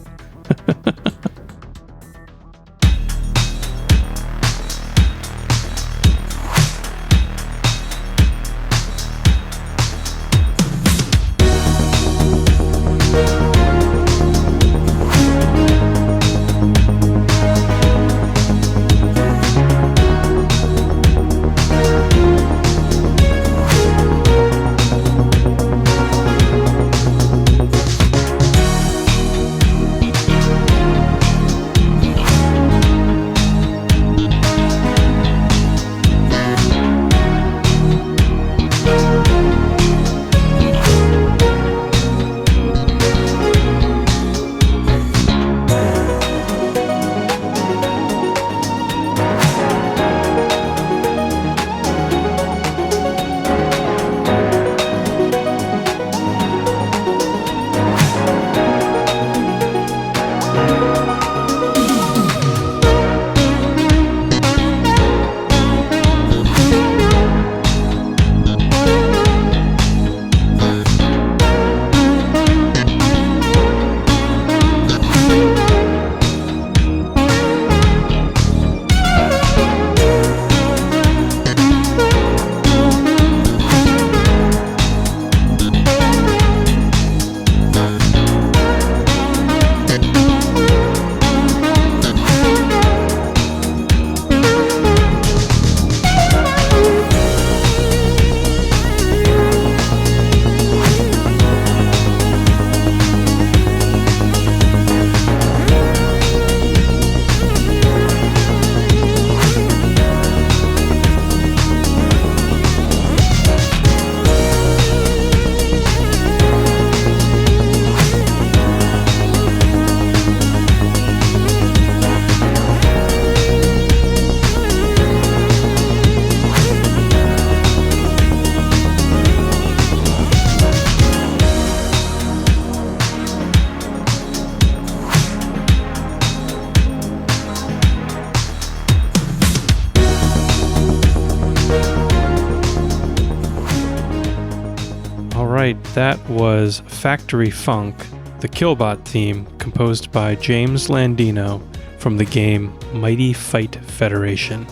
right, that was Factory Funk, the Killbot theme composed by James Landino from the game Mighty Fight Federation.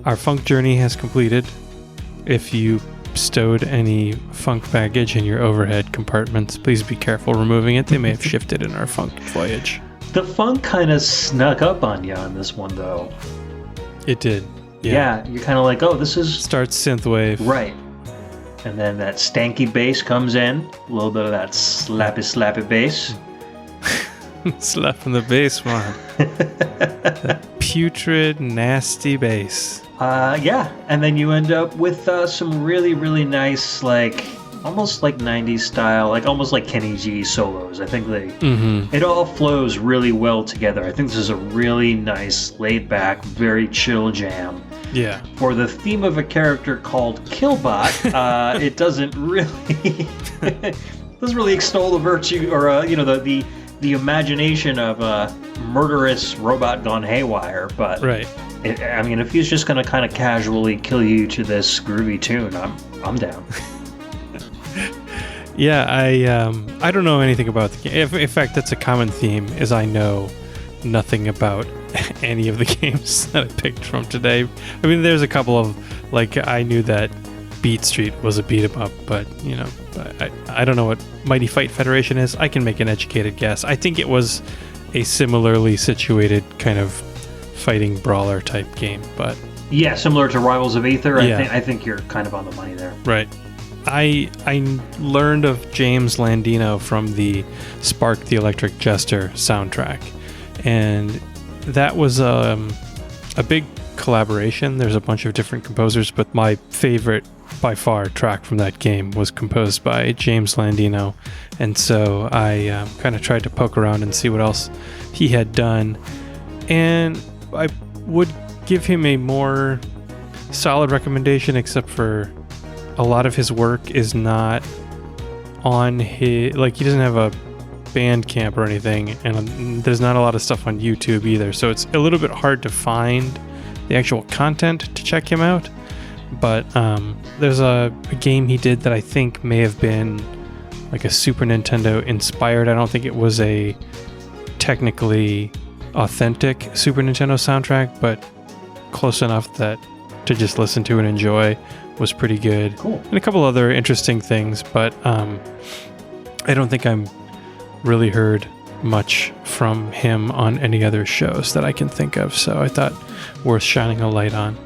Our funk journey has completed. If you stowed any funk baggage in your overhead compartments, please be careful removing it. They may have shifted in our funk voyage. The funk kind of snuck up on you on this one, though. It did. Yeah, you're kind of like, oh, this is... Starts synthwave. Right. And then that stanky bass comes in. A little bit of that slappy bass. Slapping the bass, man. That putrid, nasty bass. Yeah, and then you end up with some really, really nice, like, almost like 90s style, like almost like Kenny G solos. I think it all flows really well together. I think this is a really nice, laid-back, very chill jam. Yeah. For the theme of a character called Killbot, it doesn't really extol the virtue or the imagination of a murderous robot gone haywire, but right. If he's just going to kind of casually kill you to this groovy tune, I'm down. Yeah, I don't know anything about the game. In fact, that's a common theme, is I know nothing about any of the games that I picked from today. I mean, there's a couple of, like, I knew that Beat Street was a beat 'em up, but, I don't know what Mighty Fight Federation is. I can make an educated guess. I think it was a similarly situated kind of fighting brawler type game, but yeah, similar to Rivals of Aether. Yeah. I think you're kind of on the money there. Right. I learned of James Landino from the Spark the Electric Jester soundtrack, and that was a big collaboration. There's a bunch of different composers, but my favorite by far track from that game was composed by James Landino, and so I kind of tried to poke around and see what else he had done, and I would give him a more solid recommendation, except for a lot of his work is not on his, like, he doesn't have a Bandcamp or anything, and there's not a lot of stuff on YouTube either, so it's a little bit hard to find the actual content to check him out. But there's a game he did that I think may have been like a Super Nintendo inspired. I don't think it was a technically authentic Super Nintendo soundtrack, but close enough that to just listen to and enjoy was pretty good. Cool. And a couple other interesting things, but I don't think I'm really heard much from him on any other shows that I can think of, so I thought worth shining a light on.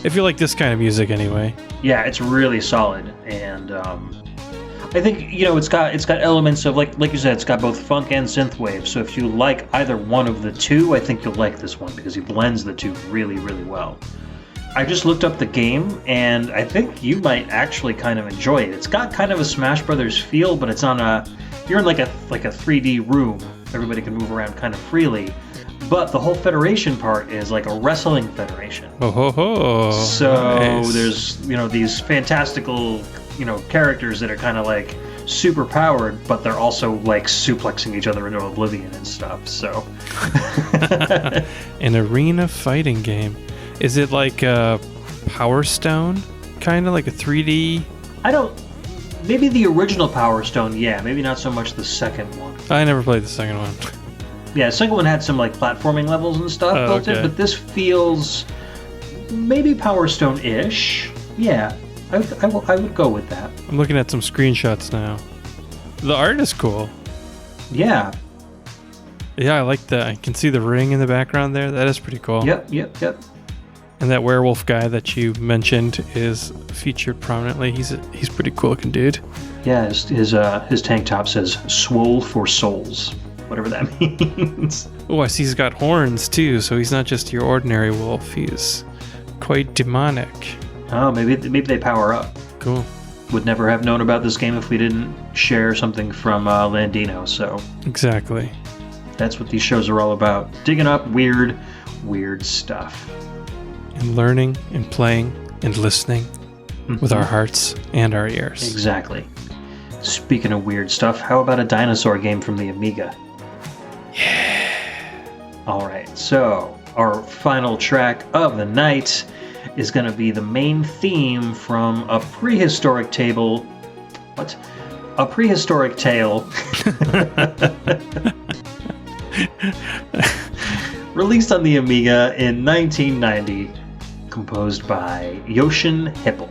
If you like this kind of music anyway. Yeah, it's really solid, and I think it's got elements of like you said, it's got both funk and synthwave. So if you like either one of the two, I think you'll like this one because he blends the two really, really well. I just looked up the game, and I think you might actually kind of enjoy it. It's got kind of a Smash Brothers feel, but it's you're in like a 3D room. Everybody can move around kind of freely. But the whole federation part is like a wrestling federation. Oh ho ho! So nice. There's these fantastical characters that are kind of like super powered, but they're also like suplexing each other into oblivion and stuff. So an arena fighting game. Is it like a Power Stone, kind of like a 3D? Maybe the original Power Stone, yeah. Maybe not so much the second one. I never played the second one. Yeah, the second one had some like platforming levels and stuff built in, but this feels maybe Power Stone-ish. Yeah, I would go with that. I'm looking at some screenshots now. The art is cool. Yeah. Yeah, I like that. I can see the ring in the background there. That is pretty cool. Yep. And that werewolf guy that you mentioned is featured prominently. He's pretty cool looking dude. Yeah, his tank top says "Swole for Souls," whatever that means. Oh, I see he's got horns too, so he's not just your ordinary wolf. He's quite demonic. Oh, maybe they power up. Cool. Would never have known about this game if we didn't share something from Landino. So exactly. That's what these shows are all about: digging up weird stuff. And learning and playing and listening with our hearts and our ears. Exactly. Speaking of weird stuff, how about a dinosaur game from the Amiga? Yeah. All right, so our final track of the night is going to be the main theme from a prehistoric table What? A Prehistoric Tale. Released on the Amiga in 1990. Composed by Yoshin Hippel.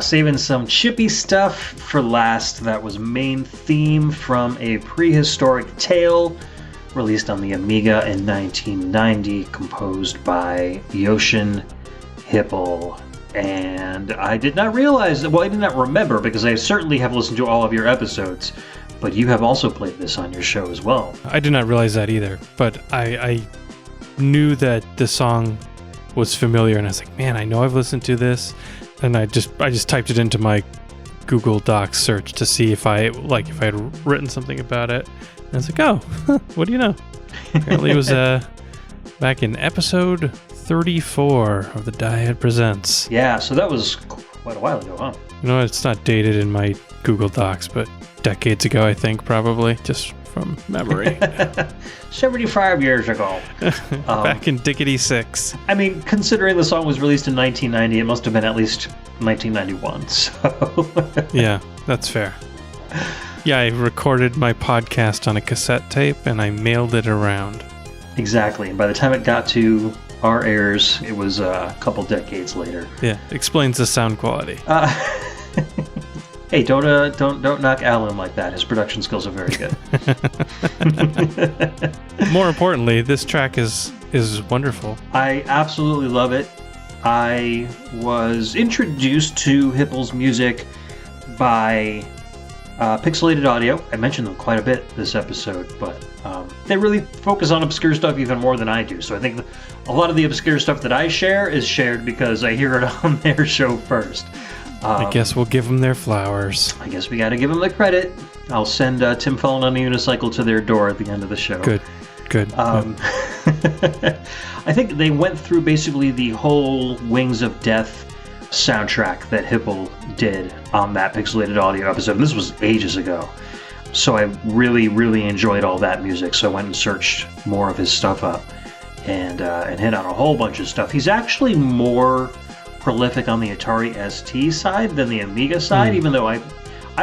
Saving some chippy stuff for last. That was main theme from a prehistoric tale released on the Amiga in 1990, composed by Yosin Hipple. And I did not realize, well, I did not remember, because I certainly have listened to all of your episodes, but you have also played this on your show as well. I did not realize that either, but I knew that the song was familiar, and I was like, man, I know I've listened to this, and I just typed it into my Google Docs search to see if I had written something about it, and I was like, oh, what do you know? Apparently it was back in episode 34 of the Dyad Presents. Yeah, so that was quite a while ago, huh? You know, it's not dated in my Google Docs, but decades ago, I think, probably, just from memory. 75 years ago. Back in Dickety 6. I mean, considering the song was released in 1990, it must have been at least 1991, so... Yeah, that's fair. Yeah, I recorded my podcast on a cassette tape, and I mailed it around. Exactly, and by the time it got to our ears, it was a couple decades later. Yeah, explains the sound quality. Hey, don't knock Alan like that. His production skills are very good. More importantly, this track is wonderful. I absolutely love it. I was introduced to Hipple's music by Pixelated Audio. I mentioned them quite a bit this episode, but they really focus on obscure stuff even more than I do. So I think a lot of the obscure stuff that I share is shared because I hear it on their show first. I guess we'll give them their flowers. I guess we got to give them the credit. I'll send Tim Fallon on a unicycle to their door at the end of the show. Good. I think they went through basically the whole Wings of Death soundtrack that Hipple did on that Pixelated Audio episode. And this was ages ago. So I really, really enjoyed all that music. So I went and searched more of his stuff up and hit on a whole bunch of stuff. He's actually more prolific on the Atari ST side than the Amiga side, even though I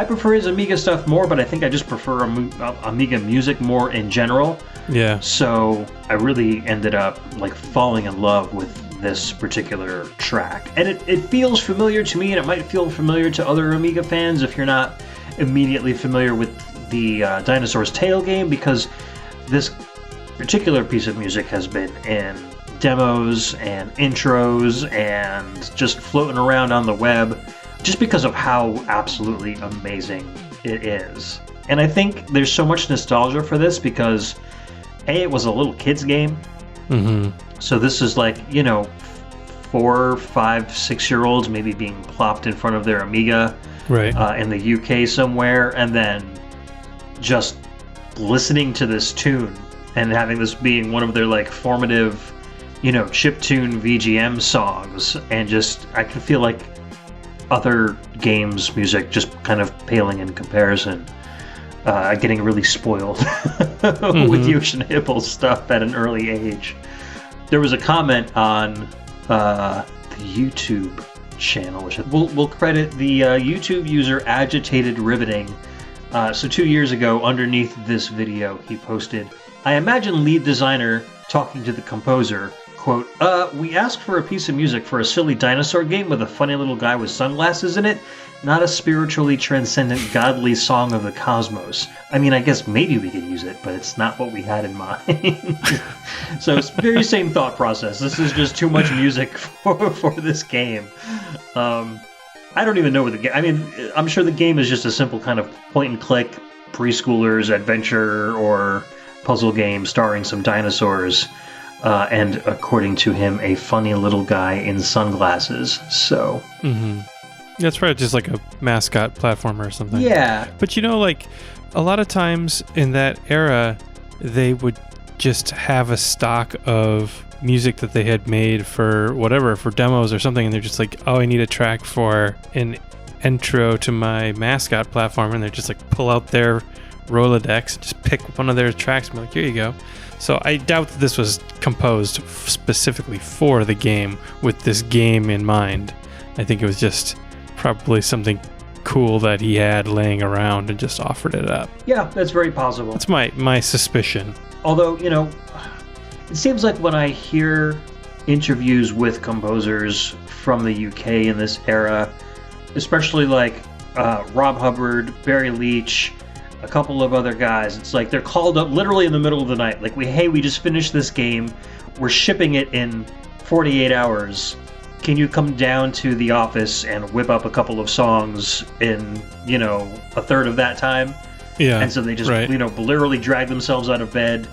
prefer his Amiga stuff more, but I think I just prefer Amiga music more in general. Yeah. So I really ended up falling in love with this particular track. And it feels familiar to me, and it might feel familiar to other Amiga fans if you're not immediately familiar with the Dinosaur's Tale game, because this particular piece of music has been in demos and intros and just floating around on the web just because of how absolutely amazing it is. And I think there's so much nostalgia for this because it was a little kid's game. Mm-hmm. So this is 4, 5, 6-year-olds maybe being plopped in front of their Amiga in the UK somewhere, and then just listening to this tune and having this being one of their formative chiptune VGM songs, and just I can feel other games music just kind of paling in comparison. Getting really spoiled with Yosin Hipple's stuff at an early age. There was a comment on the YouTube channel, which we'll credit the YouTube user Agitated Riveting. So 2 years ago, underneath this video, he posted, "I imagine lead designer talking to the composer, quote, we asked for a piece of music for a silly dinosaur game with a funny little guy with sunglasses in it, not a spiritually transcendent godly song of the cosmos. I mean, I guess maybe we could use it, but it's not what we had in mind." So it's very same thought process. This is just too much music for this game. I don't even know what the game... I mean, I'm sure the game is just a simple kind of point-and-click preschoolers adventure or puzzle game starring some dinosaurs. And according to him, a funny little guy in sunglasses. So... Mm-hmm. That's probably just like a mascot platformer or something. Yeah. But a lot of times in that era, they would just have a stock of music that they had made for demos or something, and they're just like, oh, I need a track for an intro to my mascot platformer, and they're just pull out their Rolodex, just pick one of their tracks and be like, here you go. So I doubt that this was composed specifically for the game with this game in mind. I think it was just probably something cool that he had laying around and just offered it up. Yeah, that's very possible. That's my suspicion. Although, it seems like when I hear interviews with composers from the UK in this era, especially like Rob Hubbard, Barry Leach, a couple of other guys. It's like they're called up literally in the middle of the night. Like, we just finished this game. We're shipping it in 48 hours. Can you come down to the office and whip up a couple of songs in, a third of that time? Yeah. And so they just, literally drag themselves out of bed,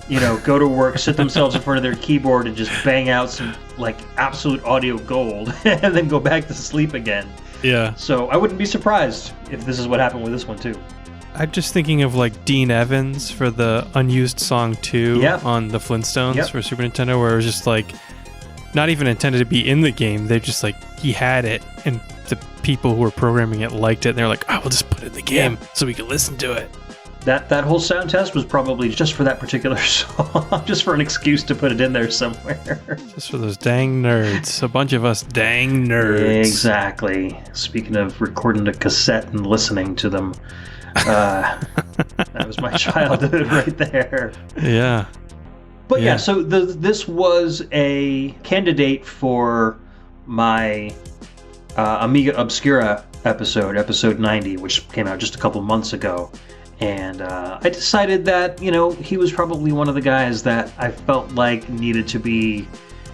go to work, sit themselves in front of their keyboard and just bang out some, like, absolute audio gold and then go back to sleep again. Yeah. So I wouldn't be surprised if this is what happened with this one, too. I'm just thinking of, like, Dean Evans for the unused song 2 on the Flintstones for Super Nintendo, where it was just, like, not even intended to be in the game. They're just, like, he had it, and the people who were programming it liked it, and they're like, oh, we'll just put it in the game so we can listen to it. That whole sound test was probably just for that particular song, just for an excuse to put it in there somewhere. Just for those dang nerds. A bunch of us dang nerds. Exactly. Speaking of recording a cassette and listening to them, that was my childhood right there. Yeah. But yeah, so this was a candidate for my Amiga Obscura episode 90, which came out just a couple months ago. And I decided that, he was probably one of the guys that I felt like needed to be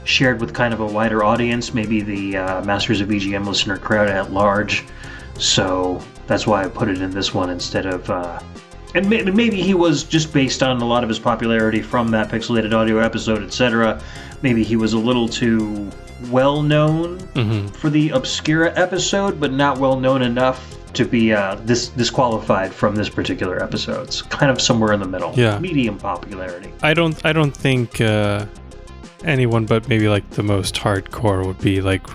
shared with kind of a wider audience, maybe the Masters of VGM listener crowd at large. So that's why I put it in this one instead of... and maybe he was just based on a lot of his popularity from that Pixelated Audio episode, etc. Maybe he was a little too well-known for the Obscura episode, but not well-known enough to be disqualified from this particular episode. It's kind of somewhere in the middle. Yeah. Medium popularity. I don't think anyone but maybe like the most hardcore would be like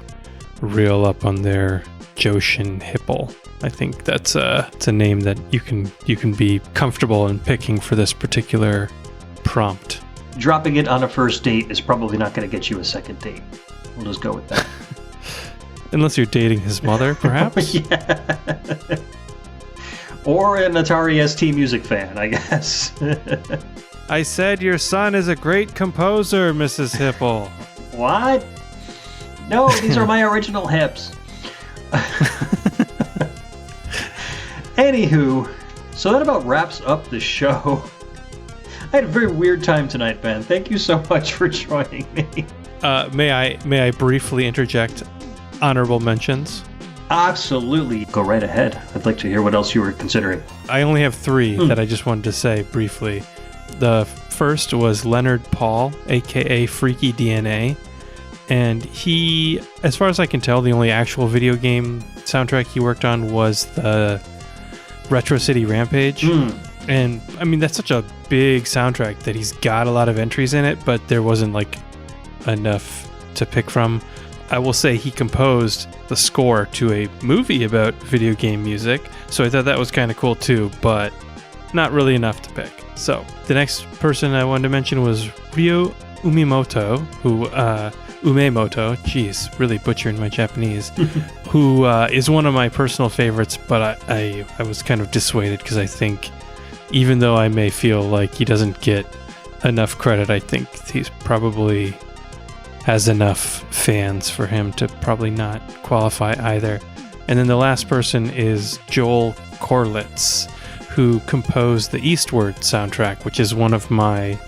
real up on their Joshin Hipple. I think that's it's a name that you can be comfortable in picking for this particular prompt. Dropping it on a first date is probably not going to get you a second date. We'll just go with that. Unless you're dating his mother, perhaps? Yeah. Or an Atari ST music fan, I guess. I said your son is a great composer, Mrs. Hipple. What? No, these are my original hips. Anywho, so that about wraps up the show. I had a very weird time tonight, Ben. Thank you so much for joining me. May I briefly interject honorable mentions? Absolutely. Go right ahead. I'd like to hear what else you were considering. I only have 3 that I just wanted to say briefly. The first was Leonard Paul, a.k.a. Freaky DNA. And he, as far as I can tell, the only actual video game soundtrack he worked on was the Retro City Rampage. And, I mean, that's such a big soundtrack that he's got a lot of entries in it, but there wasn't, like, enough to pick from. I will say he composed the score to a movie about video game music, so I thought that was kind of cool too, but not really enough to pick. So, the next person I wanted to mention was Ryo Umemoto, really butchering my Japanese, who is one of my personal favorites, but I was kind of dissuaded because I think, even though I may feel like he doesn't get enough credit, I think he's probably has enough fans for him to probably not qualify either. And then the last person is Joel Korlitz, who composed the Eastward soundtrack, which is one of my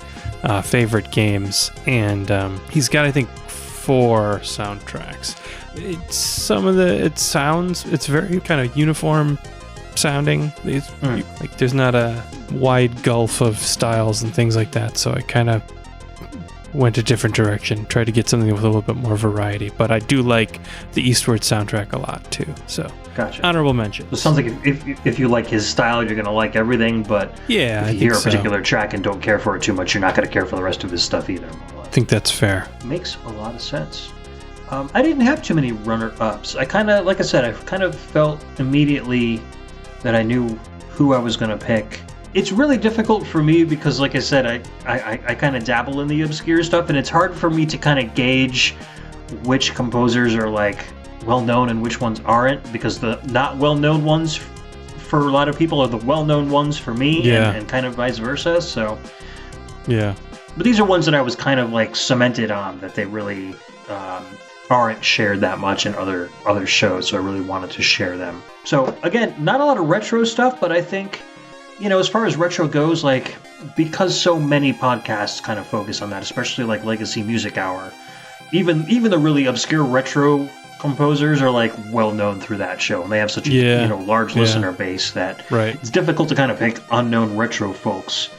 favorite games. And he's got, I think, 4 soundtracks. It's very kind of uniform sounding. Like there's not a wide gulf of styles and things like that, so I kind of went a different direction, tried to get something with a little bit more variety. But I do like the Eastward soundtrack a lot too. So gotcha. Honorable mention. It sounds like if you like his style, you're gonna like everything. But yeah, if you hear a particular track and don't care for it too much, you're not gonna care for the rest of his stuff either. I think that's fair. Makes a lot of sense. I didn't have too many runner-ups. I kind of felt immediately that I knew who I was gonna pick. It's really difficult for me because, like I said, I kind of dabble in the obscure stuff, and it's hard for me to kind of gauge which composers are like well-known and which ones aren't, because the not well-known ones for a lot of people are the well-known ones for me, and kind of vice versa. So yeah, but these are ones that I was kind of like cemented on, that they really aren't shared that much in other shows, so I really wanted to share them. So again, not a lot of retro stuff, but I think, as far as retro goes, like, because so many podcasts kind of focus on that, especially like Legacy Music Hour, even the really obscure retro composers are like well known through that show, and they have such a large listener base that it's difficult to kind of pick unknown retro folks.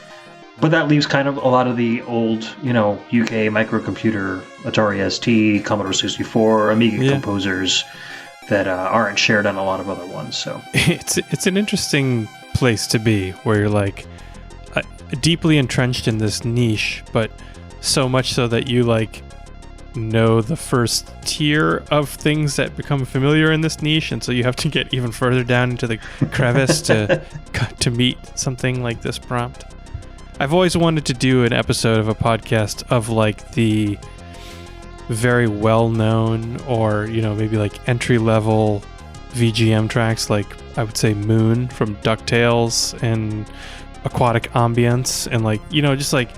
But that leaves kind of a lot of the old, UK microcomputer, Atari ST, Commodore 64, Amiga composers that aren't shared on a lot of other ones. So it's an interesting place to be, where you're like deeply entrenched in this niche, but so much so that you like know the first tier of things that become familiar in this niche, and so you have to get even further down into the crevice to meet something like this prompt. I've always wanted to do an episode of a podcast of like the very well-known, or maybe like entry-level VGM tracks, like I would say Moon from DuckTales and Aquatic Ambience, and like just like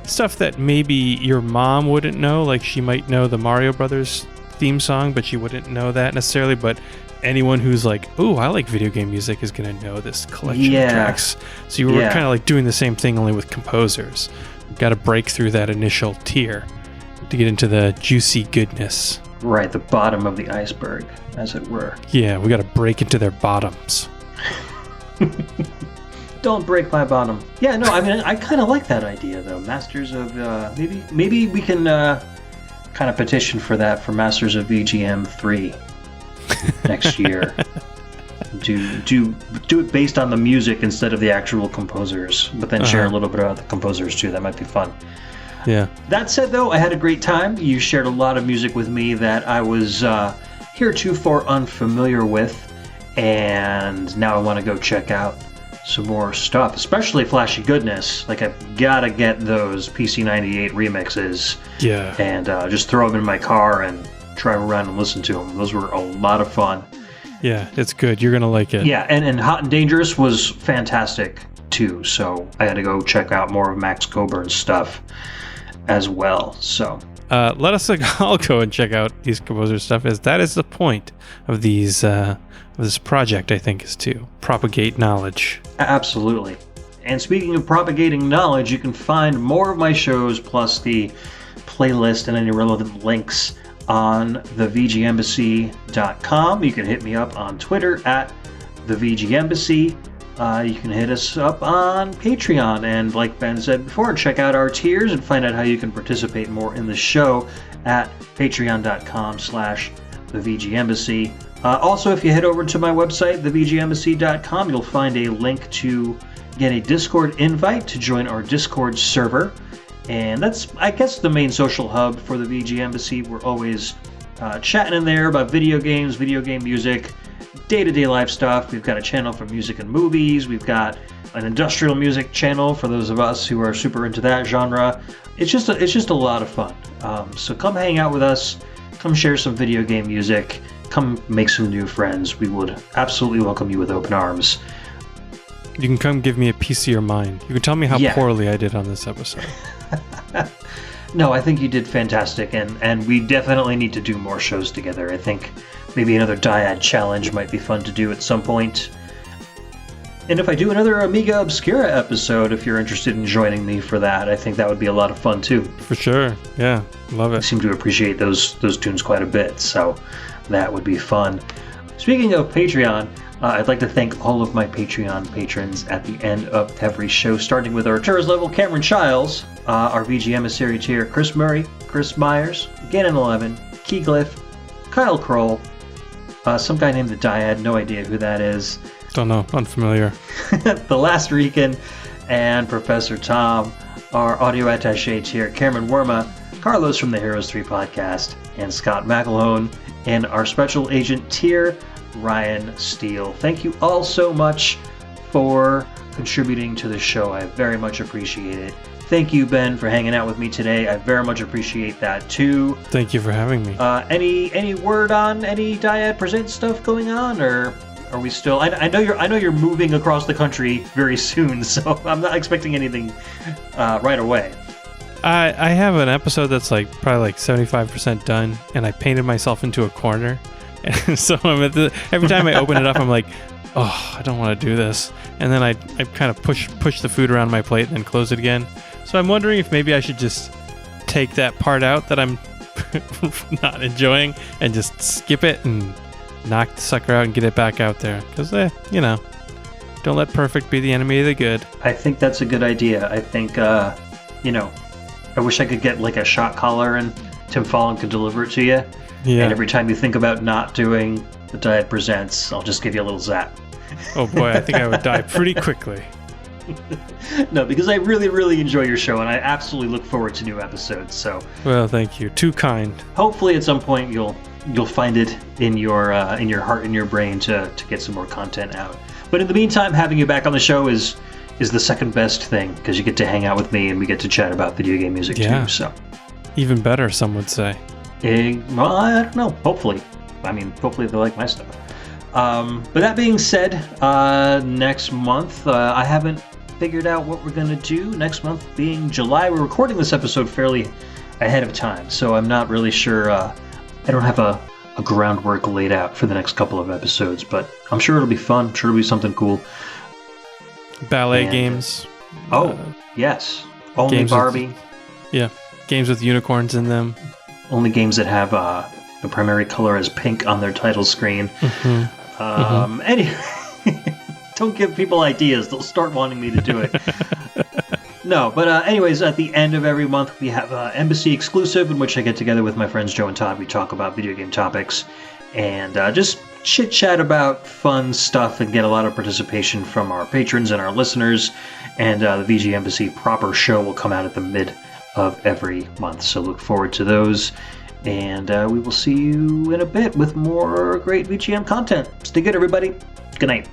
stuff that maybe your mom wouldn't know. Like she might know the Mario Brothers theme song, but she wouldn't know that necessarily. But anyone who's like, "Ooh, I like video game music," is going to know this collection of tracks. So you were kind of like doing the same thing, only with composers. Got to break through that initial tier to get into the juicy goodness. Right, the bottom of the iceberg, as it were. Yeah, we got to break into their bottoms. Don't break my bottom. Yeah, no, I mean, I kind of like that idea, though. Masters of, maybe we can kind of petition for that for Masters of VGM 3 next year. Do it based on the music instead of the actual composers, but then share a little bit about the composers, too. That might be fun. Yeah. That said, though, I had a great time. You shared a lot of music with me that I was heretofore unfamiliar with, and now I want to go check out some more stuff, especially Flashy Goodness. Like, I've got to get those PC98 remixes. Yeah. And just throw them in my car and drive around and listen to them. Those were a lot of fun. Yeah, it's good. You're going to like it. Yeah, and Hot and Dangerous was fantastic, too. So I had to go check out more of Max Coburn's stuff as well. So let us all go and check out these composer stuff, as that is the point of these this project, I think, is to propagate knowledge. Absolutely. And speaking of propagating knowledge, you can find more of my shows plus the playlist and any relevant links on thevgembassy.com. You can hit me up on Twitter at thevgembassy. You can hit us up on Patreon, and like Ben said before, check out our tiers and find out how you can participate more in the show at patreon.com/thevgembassy. Also, if you head over to my website, thevgembassy.com, you'll find a link to get a Discord invite to join our Discord server. And that's, I guess, the main social hub for the VG Embassy. We're always chatting in there about video games, video game music, day-to-day life stuff. We've got a channel for music and movies. We've got an industrial music channel for those of us who are super into that genre. It's just a lot of fun. So come hang out with us. Come share some video game music. Come make some new friends. We would absolutely welcome you with open arms. You can come give me a piece of your mind. You can tell me how poorly I did on this episode. No, I think you did fantastic, and we definitely need to do more shows together. I think maybe another Dyad challenge might be fun to do at some point. And if I do another Amiga Obscura episode, if you're interested in joining me for that, I think that would be a lot of fun too. For sure. Yeah, love it. I seem to appreciate those tunes quite a bit, so that would be fun. Speaking of Patreon, I'd like to thank all of my Patreon patrons at the end of every show, starting with our Tourist level Cameron Childs, our VG Emissary tier Chris Murray, Chris Myers, Gannon11, Keyglyph, Kyle Kroll, some guy named the Dyad, no idea who that is. Don't know, unfamiliar. The Last Rican, and Professor Tom, our audio attaché tier Cameron Worma, Carlos from the Heroes 3 podcast, and Scott McElhone, and our special agent tier Ryan Steele. Thank you all so much for contributing to the show. I very much appreciate it. Thank you, Ben, for hanging out with me today. I very much appreciate that too. Thank you for having me. Any word on any Dyad Present stuff going on, or are we still? I know you're moving across the country very soon, so I'm not expecting anything right away. I have an episode that's like probably like 75% done, and I painted myself into a corner. And so every time I open it up, I'm like, oh, I don't want to do this. And then I kind of push the food around my plate and then close it again. So I'm wondering if maybe I should just take that part out that I'm not enjoying and just skip it and knock the sucker out and get it back out there. Because, don't let perfect be the enemy of the good. I think that's a good idea. I think, I wish I could get like a shot collar and Tim Fallon could deliver it to you. Yeah. And every time you think about not doing the Diet Presents, I'll just give you a little zap. Oh boy, I think I would die pretty quickly. No, because I really, really enjoy your show, and I absolutely look forward to new episodes. So, well, thank you. Too kind. Hopefully, at some point, you'll find it in your heart and your brain to get some more content out. But in the meantime, having you back on the show is the second best thing, because you get to hang out with me and we get to chat about video game music too. So, even better, some would say. Well, I don't know. Hopefully, hopefully they like my stuff. But that being said, next month, I haven't figured out what we're going to do. Next month being July, we're recording this episode fairly ahead of time, so I'm not really sure. I don't have a groundwork laid out for the next couple of episodes, but I'm sure it'll be fun. I'm sure it'll be something cool. Ballet games. Yes. Only Barbie. Games with unicorns in them. Only games that have the primary color as pink on their title screen. Mm-hmm. Anyway, don't give people ideas. They'll start wanting me to do it. No, but anyways, at the end of every month, we have Embassy Exclusive, in which I get together with my friends Joe and Todd. We talk about video game topics and just chit-chat about fun stuff and get a lot of participation from our patrons and our listeners. And the VGMbassy proper show will come out at the mid of every month, so look forward to those. And we will see you in a bit with more great VGM content. Stay good, everybody. Good night.